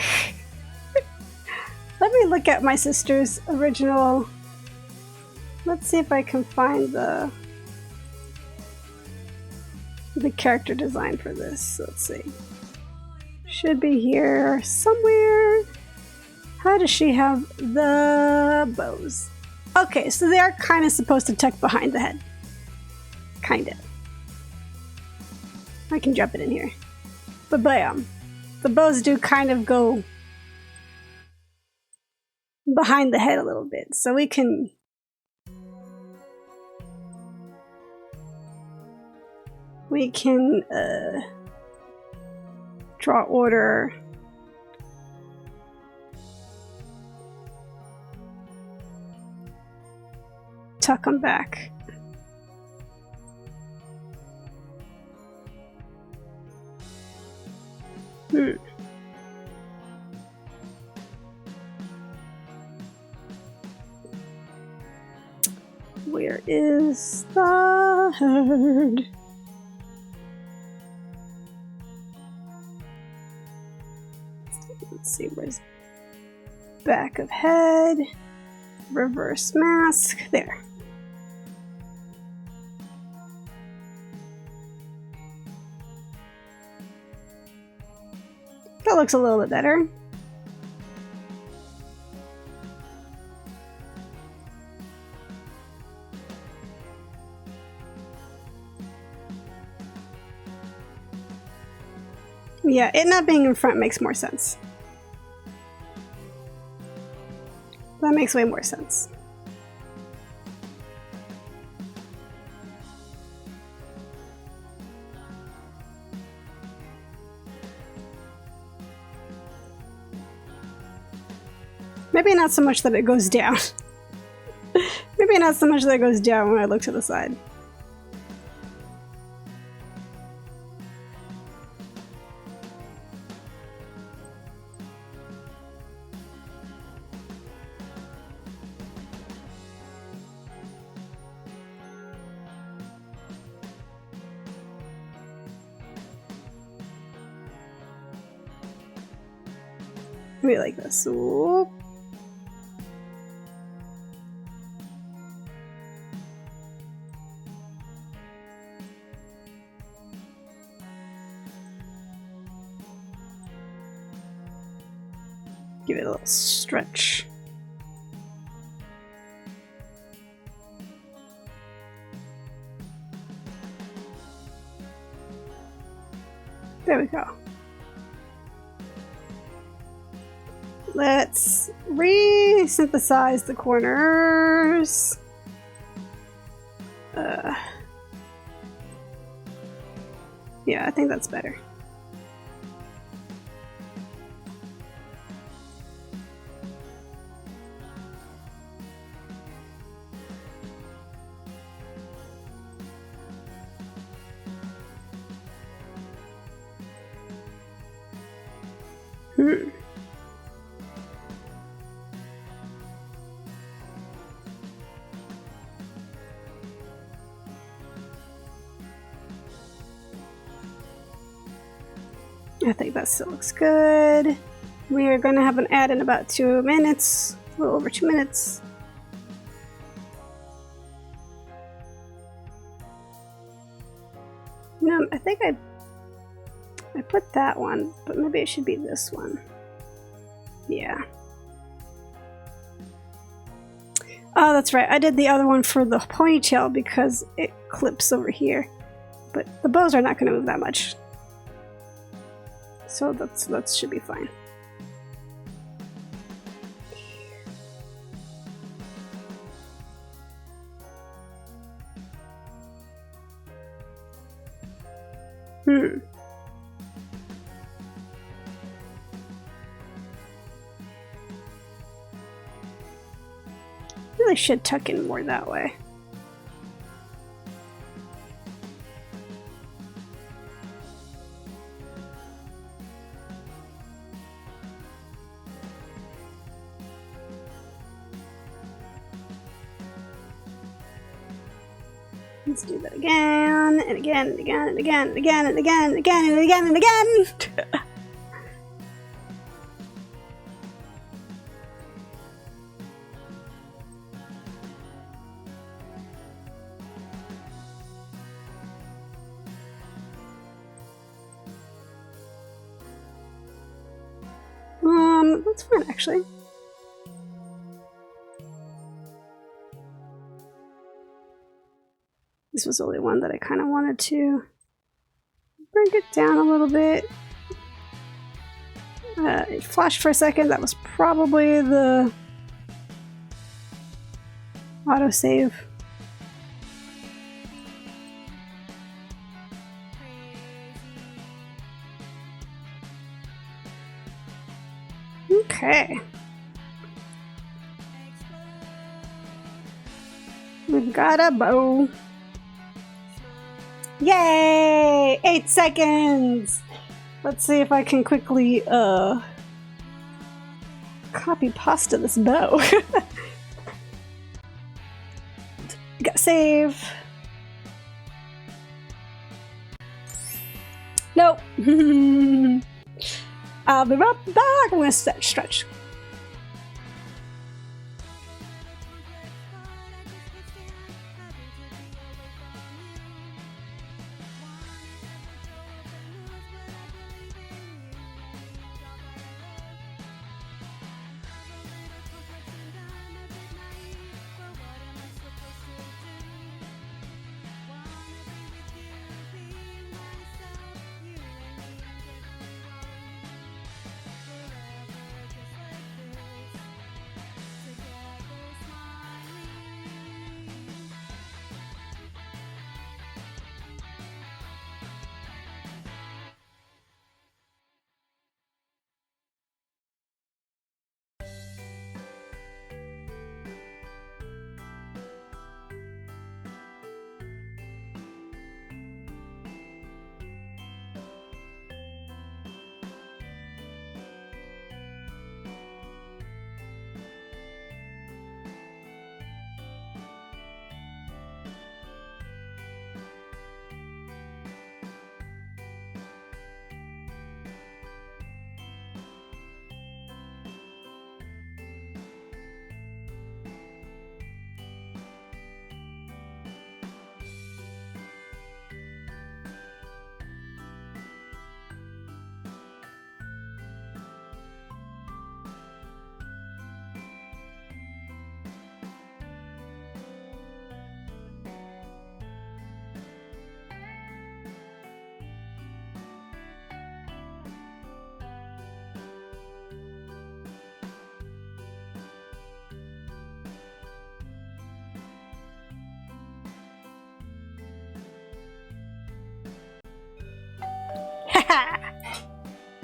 Let me look at my sister's original. Let's see if I can find the character design for this. Let's see. Should be here somewhere. How does she have the bows? Okay, so they are kind of supposed to tuck behind the head. Kind of. I can drop it in here. But bam. The bows do kind of go behind the head a little bit, so we can draw order. Tuck them back. Where is the herd? Let's see, where's back of head? Reverse mask. There. That looks a little bit better. Yeah, it not being in front makes more sense. That makes way more sense. Maybe not so much that it goes down. Maybe not so much that it goes down when I look to the side. Maybe like this. Whoop. Give it a little stretch. There we go. Let's re-synthesize the corners. Yeah, I think that's better. I think that still looks good. We are going to have an ad in about 2 minutes, a little over 2 minutes. No, I think I put that one, but maybe it should be this one. Yeah. Oh, that's right. I did the other one for the ponytail because it clips over here. But the bows are not going to move that much. So that should be fine. Really should tuck in more that way. Let's do that again, and again, and again, and again, and again, and again, and again, and again, and again! That's fine, actually. This was the only one that I kind of wanted to bring it down a little bit. It flashed for a second. That was probably the Autosave. Okay. We've got a bow. Yay! 8 seconds! Let's see if I can quickly, copy pasta this bow. Got save. Nope. I'll be right back. I'm gonna stretch.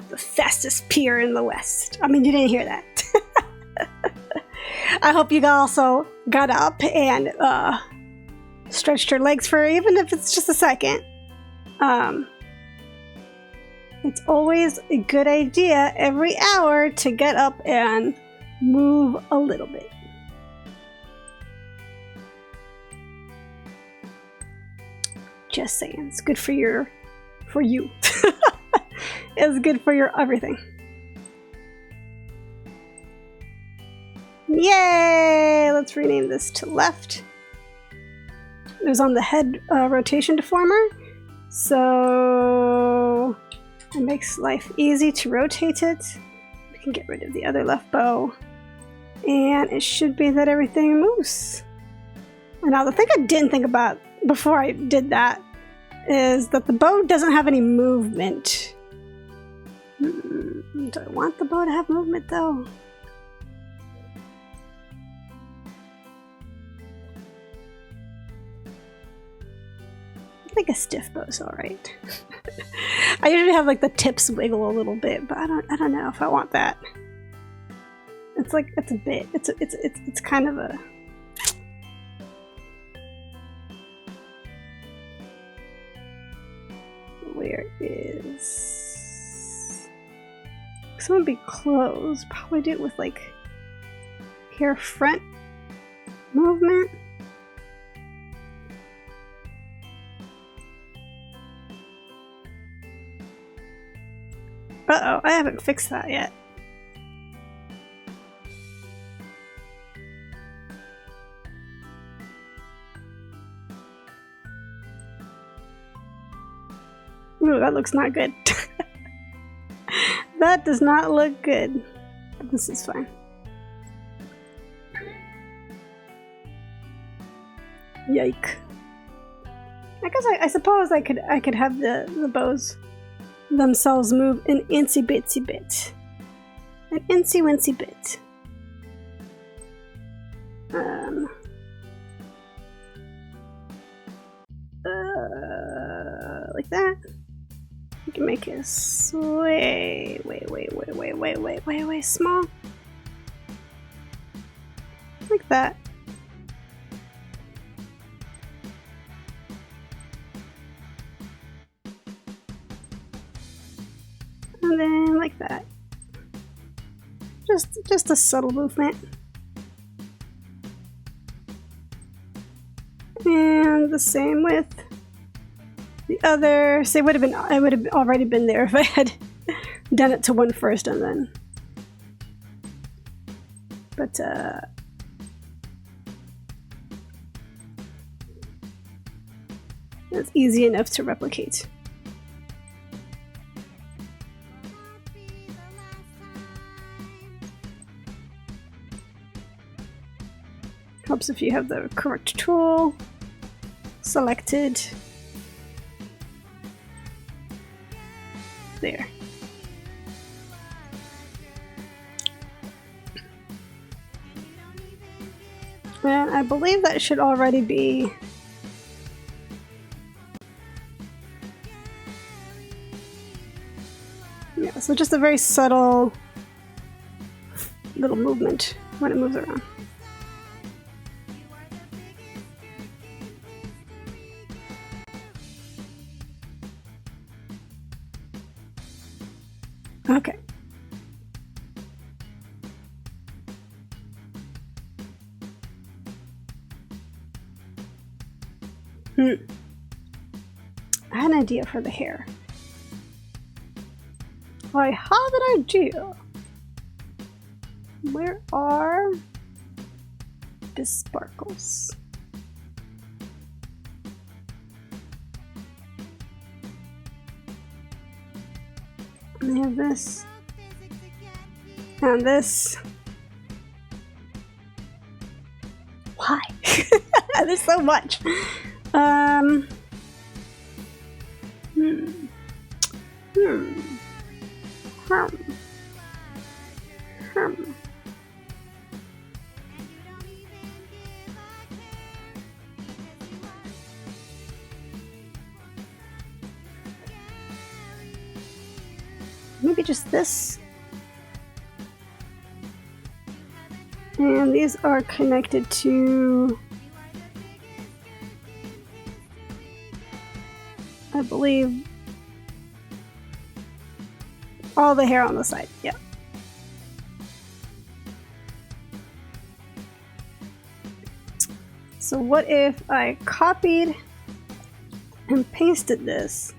The fastest pier in the West. I mean, you didn't hear that. I hope you also got up and stretched your legs for even if it's just a second. It's always a good idea every hour to get up and move a little bit. Just saying, it's good for you. It's good for your everything. Yay! Let's rename this to left. It was on the head rotation deformer, so it makes life easy to rotate it. We can get rid of the other left bow, and it should be that everything moves. And now the thing I didn't think about before I did that is that the bow doesn't have any movement. Do I want the bow to have movement though? I think a stiff bow's alright. I usually have like the tips wiggle a little bit, but I don't know if I want that. It's like it's a bit. It's kind of a. Where is? Someone be close. Probably do it with like hair front movement. Uh-oh, I haven't fixed that yet. Ooh, that looks not good. That does not look good. But this is fine. Yike. I guess I suppose I could have the bows themselves move an insy bitsy bit. An insy wincy bit. like that. You can make it way small. Like that. And then like that. Just a subtle movement. And the same with the other. So it would have already been there if I had done it to one first and then. But that's easy enough to replicate. Helps if you have the correct tool selected. There. And I believe that should already be so just a very subtle little movement when it moves around. Okay. I had an idea for the hair. I have an idea. Where are the sparkles? And I have this and this. Why? There's so much. Maybe just this. And these are connected to, I believe, all the hair on the side. Yeah. So what if I copied and pasted this?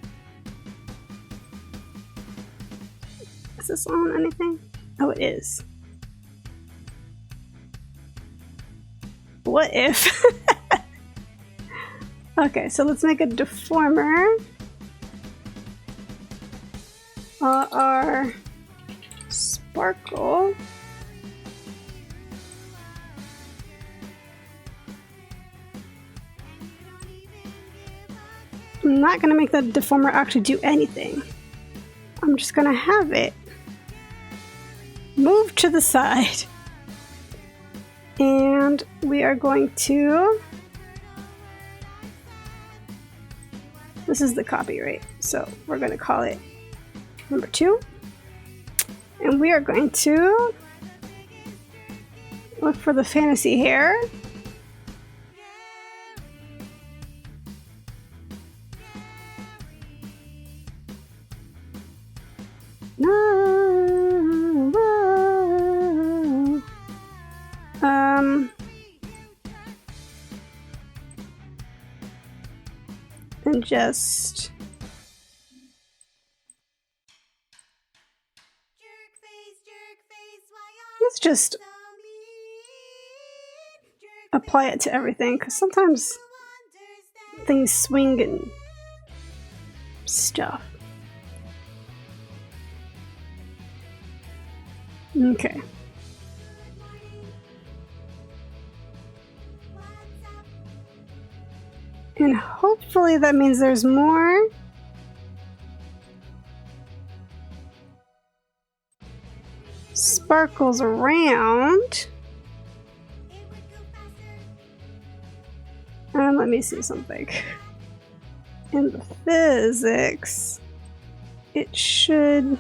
Is this on anything? Oh, it is. What if? Okay, so let's make a deformer. Our sparkle. I'm not gonna make the deformer actually do anything. I'm just gonna have it move to the side. And we are going to, this is the copy, right? So we're going to call it number 2. And we are going to look for the fantasy hair. And just let's just apply it to everything, because sometimes things swing and stuff. Okay. And hopefully that means there's more. Sparkles around. And let me see something. in the physics, it should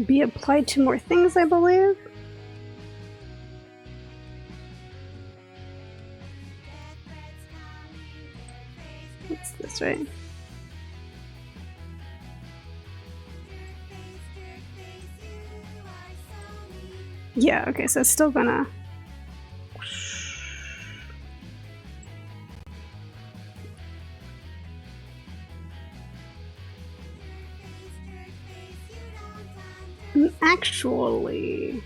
be applied to more things, I believe. What's this, right? Yeah, okay, so it's still gonna... Actually...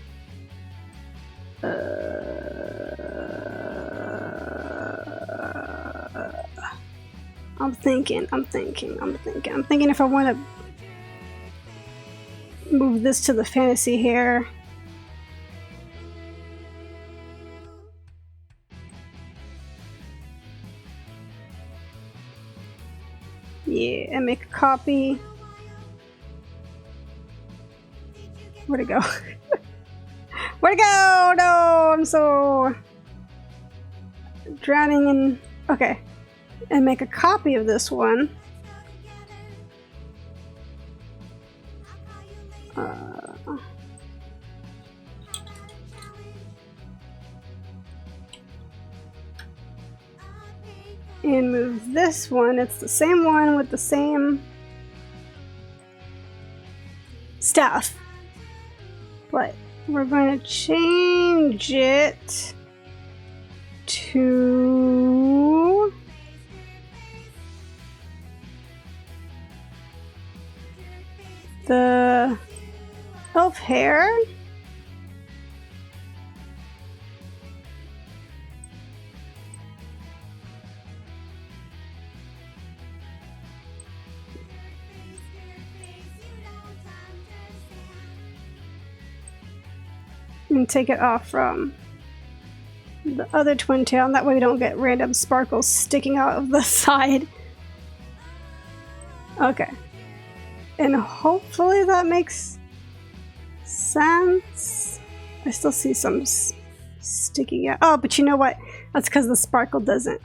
I'm thinking if I want to move this to the fantasy hair. Yeah, and make a copy. Where'd it go? Where'd it go? No, I'm so drowning in... Okay. And make a copy of this one. And move this one. It's the same one with the same stuff. But we're going to change it to the elf hair. And take it off from the other twin tail, and that way we don't get random sparkles sticking out of the side. Okay. And hopefully that makes sense. I still see some sticking out. Oh, but you know what? That's because the sparkle doesn't,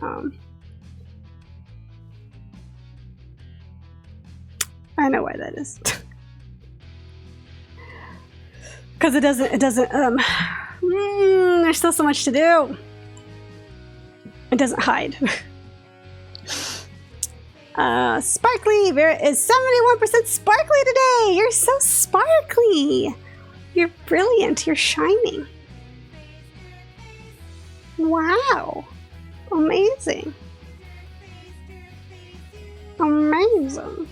I know why that is. Because it doesn't, there's still so much to do. It doesn't hide. Sparkly, Vera is 71% sparkly today. You're so sparkly. You're brilliant. You're shining. Wow. Amazing. Amazing.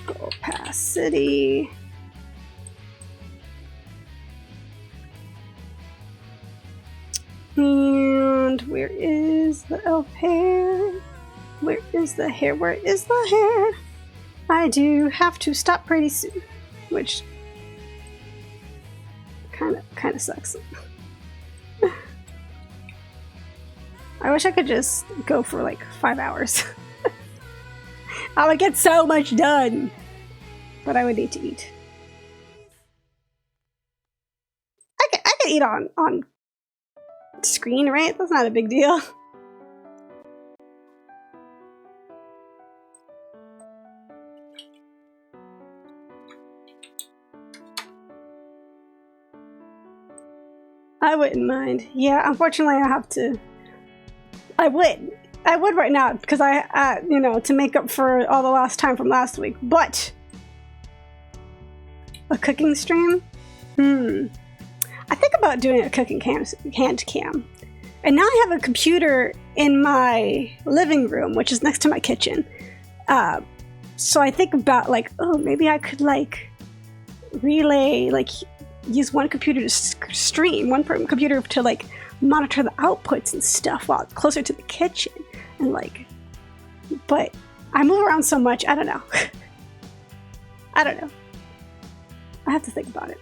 Opacity. And where is the elf hair? Where is the hair? Where is the hair? I do have to stop pretty soon, which kind of sucks. I wish I could just go for like 5 hours. I would get so much done, but I would need to eat. I could eat on screen, right? That's not a big deal. I wouldn't mind. Yeah, unfortunately, I have to. I would right now because I, you know, to make up for all the lost time from last week. But a cooking stream. I think about doing a cooking hand cam, and now I have a computer in my living room, which is next to my kitchen. So I think about like, oh, maybe I could like relay, like use one computer to stream, one computer to like monitor the outputs and stuff while it's closer to the kitchen, and like, but I move around so much. I don't know. I don't know. I have to think about it.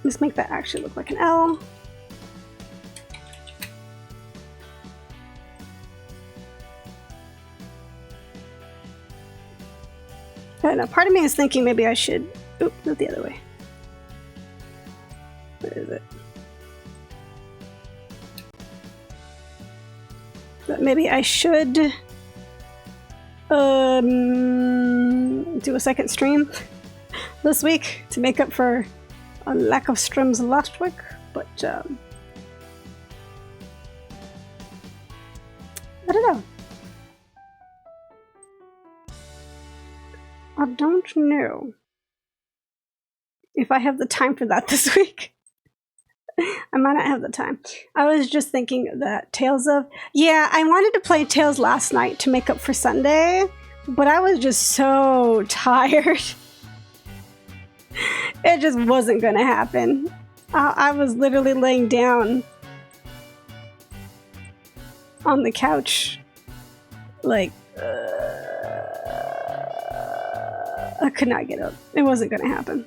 Let's make that actually look like an L. I don't know, part of me is thinking maybe I should... Oop, not the other way. Where is it? But maybe I should... do a second stream this week to make up for a lack of streams last week, but I don't know. I don't know if I have the time for that this week. I might not have the time. I was just thinking that Tales of... Yeah, I wanted to play Tales last night to make up for Sunday, but I was just so tired. It just wasn't going to happen. I was literally laying down on the couch. Like, I could not get up. It wasn't going to happen.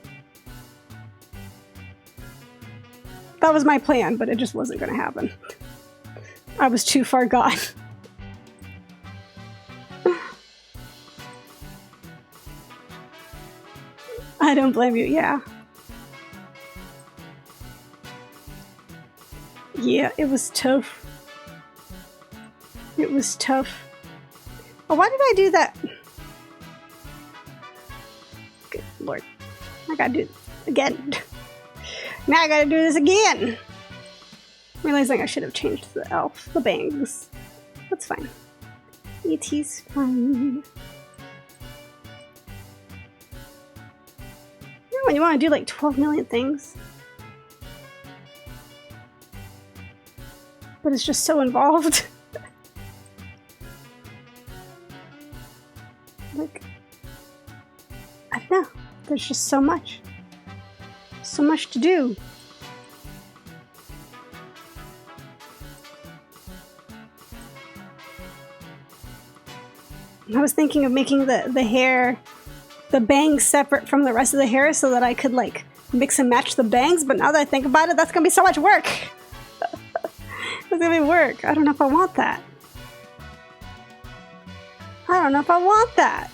That was my plan, but it just wasn't going to happen. I was too far gone. I don't blame you, yeah. Yeah, it was tough. It was tough. Oh, why did I do that? Good lord. I gotta do it again. Now I gotta do this again! Realizing I should have changed the elf, the bangs. That's fine. E.T.'s fine. You know when you want to do like 12 million things? But it's just so involved. Like, I don't know. There's just so much. So much to do. I was thinking of making the hair, the bangs separate from the rest of the hair so that I could like mix and match the bangs, but now that I think about it, that's gonna be so much work. That's gonna be work. I don't know if I want that. I don't know if I want that.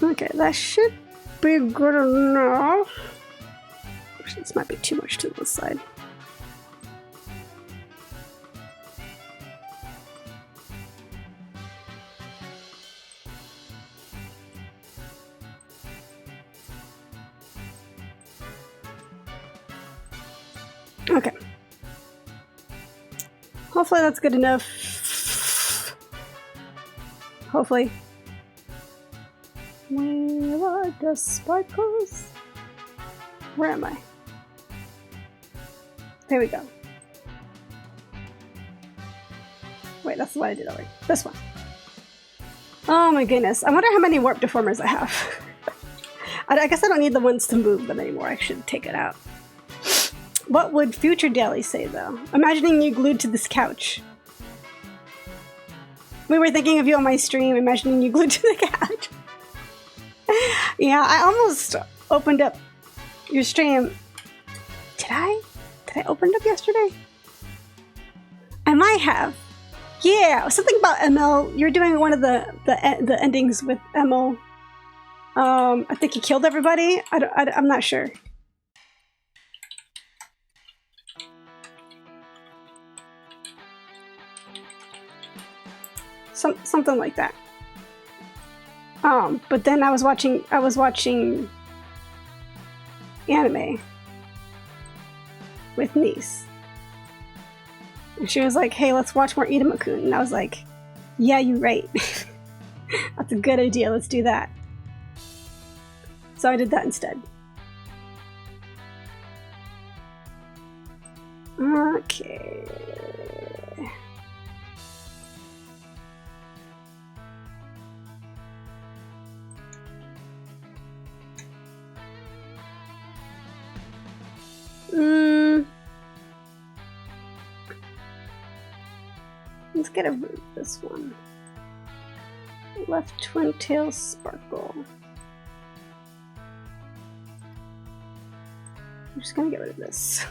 Okay, that should be good enough. Actually, this might be too much to the side. Okay. Hopefully that's good enough. Hopefully. Where are the sparkles? Where am I? There we go. Wait, that's what I did already. This one. Oh my goodness. I wonder how many warp deformers I have. I guess I don't need the ones to move them anymore. I should take it out. What would future Dallie say though? Imagining you glued to this couch. We were thinking of you on my stream, imagining you glued to the couch. Yeah, I almost opened up your stream. Did I? Did I open it up yesterday? I might have. Yeah, something about ML. You're doing one of the endings with ML. I think he killed everybody. I'm not sure. Something like that. But then I was watching anime with niece. And she was like, hey, let's watch more Idama-kun. And I was like, yeah, you're right. That's a good idea, let's do that. So I did that instead. Okay. Let's get rid of this one. Left twin tail sparkle. I'm just gonna get rid of this.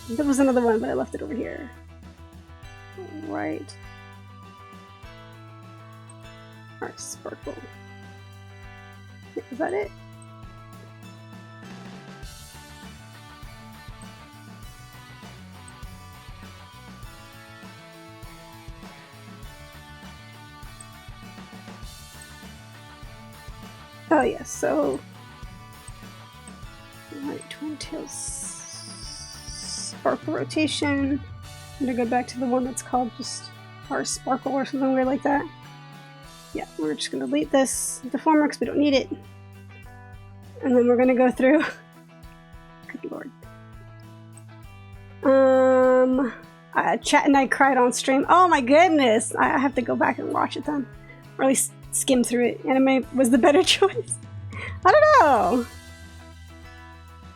There was another one, but I left it over here. Right. Alright, sparkle. Is that it? Oh yes, so right, twin tails sparkle rotation. I'm gonna go back to the one that's called just our sparkle or something weird like that. Yeah, we're just gonna delete this deformer because we don't need it. And then we're gonna go through. Good lord. Chat and I cried on stream. Oh my goodness! I have to go back and watch it then, or at least skim through it. Anime was the better choice. I don't know.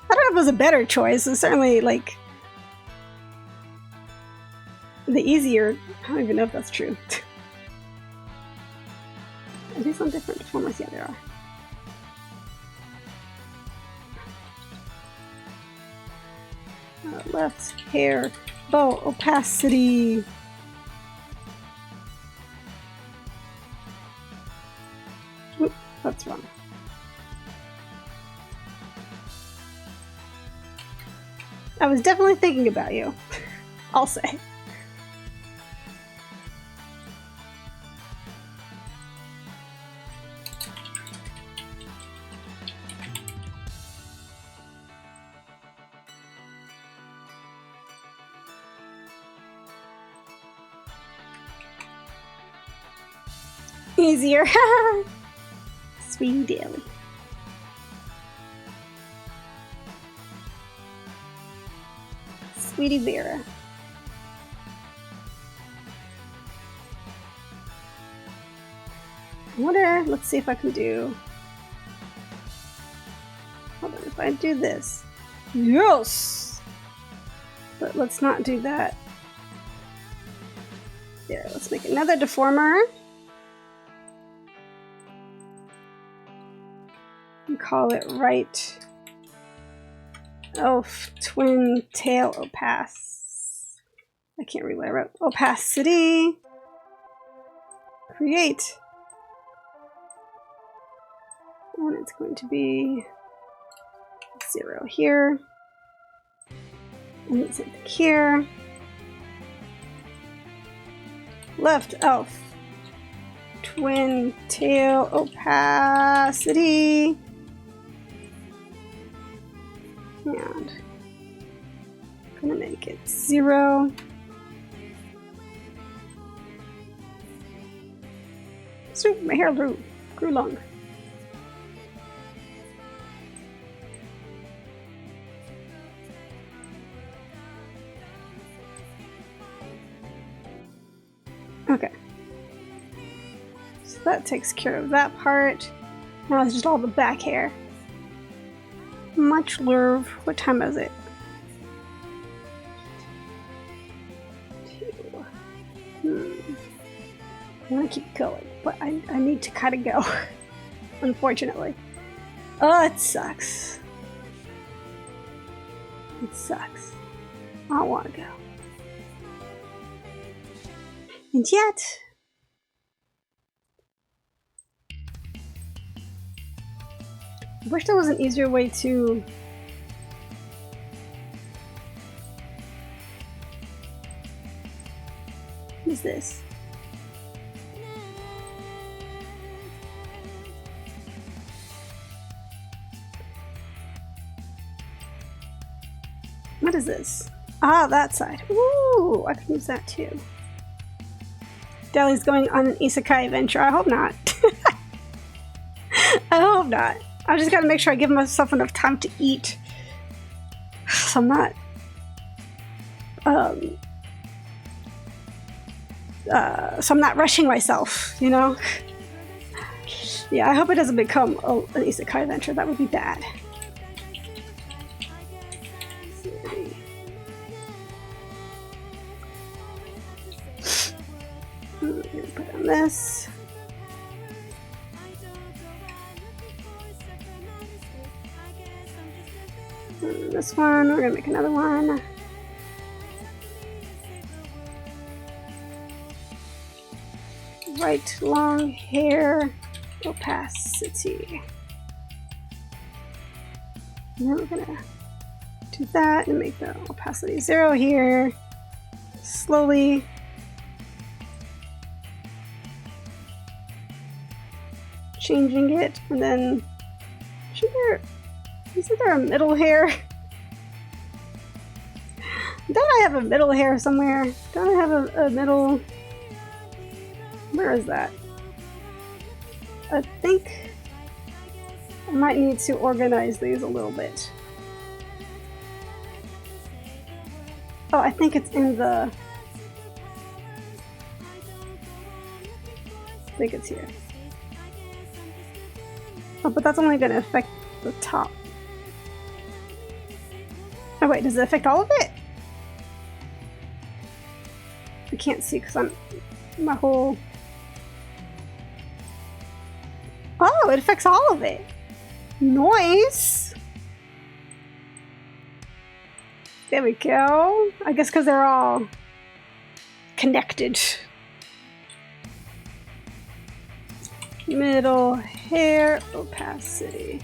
I don't know if it was a better choice. It's certainly like the easier. I don't even know if that's true. Are these on different deformers? Yeah, there are. Left hair, bow, opacity. Oop, that's wrong. I was definitely thinking about you. I'll say. Easier. Sweet Dallie. Sweetie Vera. I wonder, let's see if I can do. Hold on, if I do this. Yes! But let's not do that. There, let's make another deformer. And call it right. Oh, twin tail I can't read what I wrote. Opacity. Create. And it's going to be 0 here. And it's here. Left elf. Twin tail opacity. And I'm gonna make it 0. So my hair grew long. Okay. So that takes care of that part. Now it's just all the back hair. Much love. What time is it? 2. I want to keep going, but I need to kind of go. Unfortunately. Oh, it sucks. It sucks. I don't want to go. And yet, I wish there was an easier way to what is this? What is this? Ah, that side. Ooh, I can use that too. Dallie's going on an isekai adventure. I hope not. I hope not. I just gotta make sure I give myself enough time to eat. So I'm not so I'm not rushing myself, you know? Yeah, I hope it doesn't become an isekai adventure. That would be bad. I'm gonna put on this. And this one, we're gonna make another one. Right long hair opacity. And then we're gonna do that and make the opacity 0 here. Slowly. Changing it, and then isn't there a middle hair? Don't I have a middle hair somewhere? Don't I have a middle? Where is that? I think I might need to organize these a little bit. Oh, I think it's in the... I think it's here. Oh, but that's only going to affect the top. Oh wait, does it affect all of it? I can't see because my whole... Oh, it affects all of it. Nice. There we go. I guess because they're all connected. Middle hair opacity.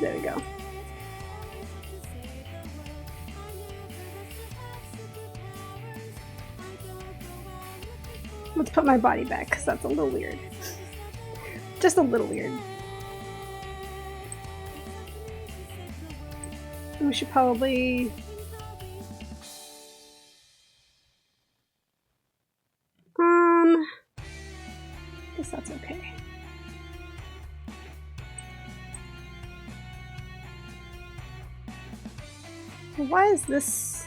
There we go. Let's put my body back because that's a little weird. Just a little weird. We should probably... guess that's okay. Why is this...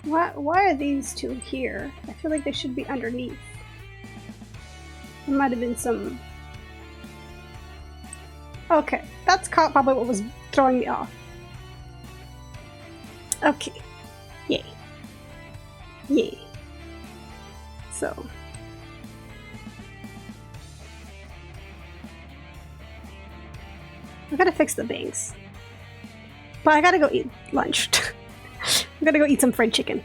Why are these two here? I feel like they should be underneath. There might have been some... Okay, that's probably what was throwing me off. Okay. Yay. Yay. So... I gotta fix the bangs. But I gotta go eat lunch. I'm gonna go eat some fried chicken.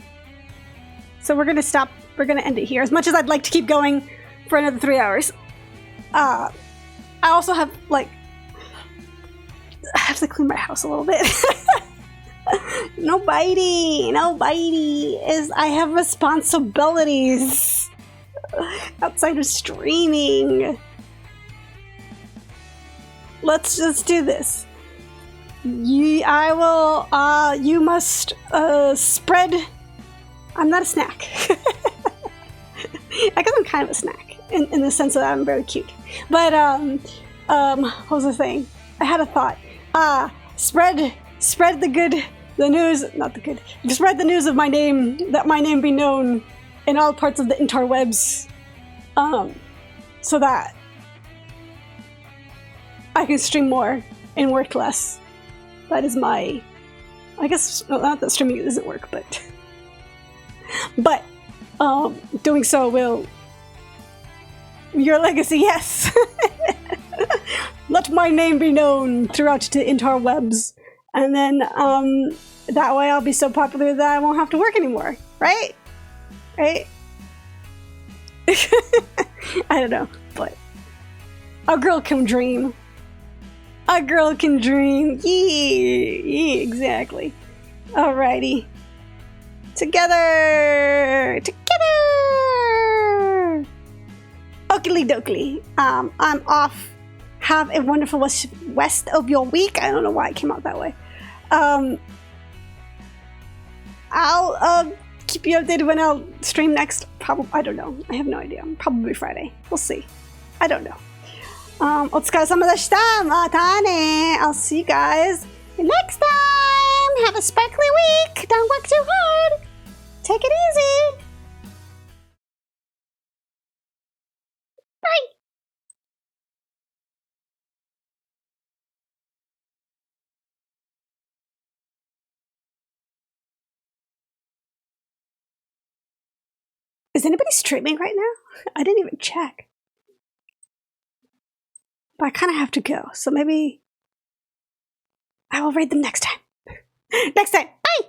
So we're gonna stop. We're gonna end it here. As much as I'd like to keep going for another 3 hours. I also have, like... I have to clean my house a little bit. No bitey. No bitey. I have responsibilities. Outside of streaming. Let's just do this. You must spread. I'm not a snack. I guess I'm kind of a snack in the sense that I'm very cute. But what was the thing? I had a thought. Spread the news, not the good. Spread the news of my name, that my name be known in all parts of the interwebs, so that I can stream more and work less. That is my... I guess, not that streaming doesn't work, but doing so will... Your legacy, yes! Let my name be known throughout the interwebs. And then, that way I'll be so popular that I won't have to work anymore. Right? Right? I don't know, but... A girl can dream. A girl can dream. Yeah, exactly. Alrighty. Together! Together! Oakley dokley. I'm off. Have a wonderful rest of your week. I don't know why it came out that way. I'll keep you updated when I'll stream next. Probably, I don't know. I have no idea. Probably Friday. We'll see. I don't know. お疲れ様でした。またね. I'll see you guys next time. Have a sparkly week. Don't work too hard. Take it easy. Bye. Is anybody streaming right now? I didn't even check. But I kind of have to go, so maybe I will raid them next time. Next time. Bye!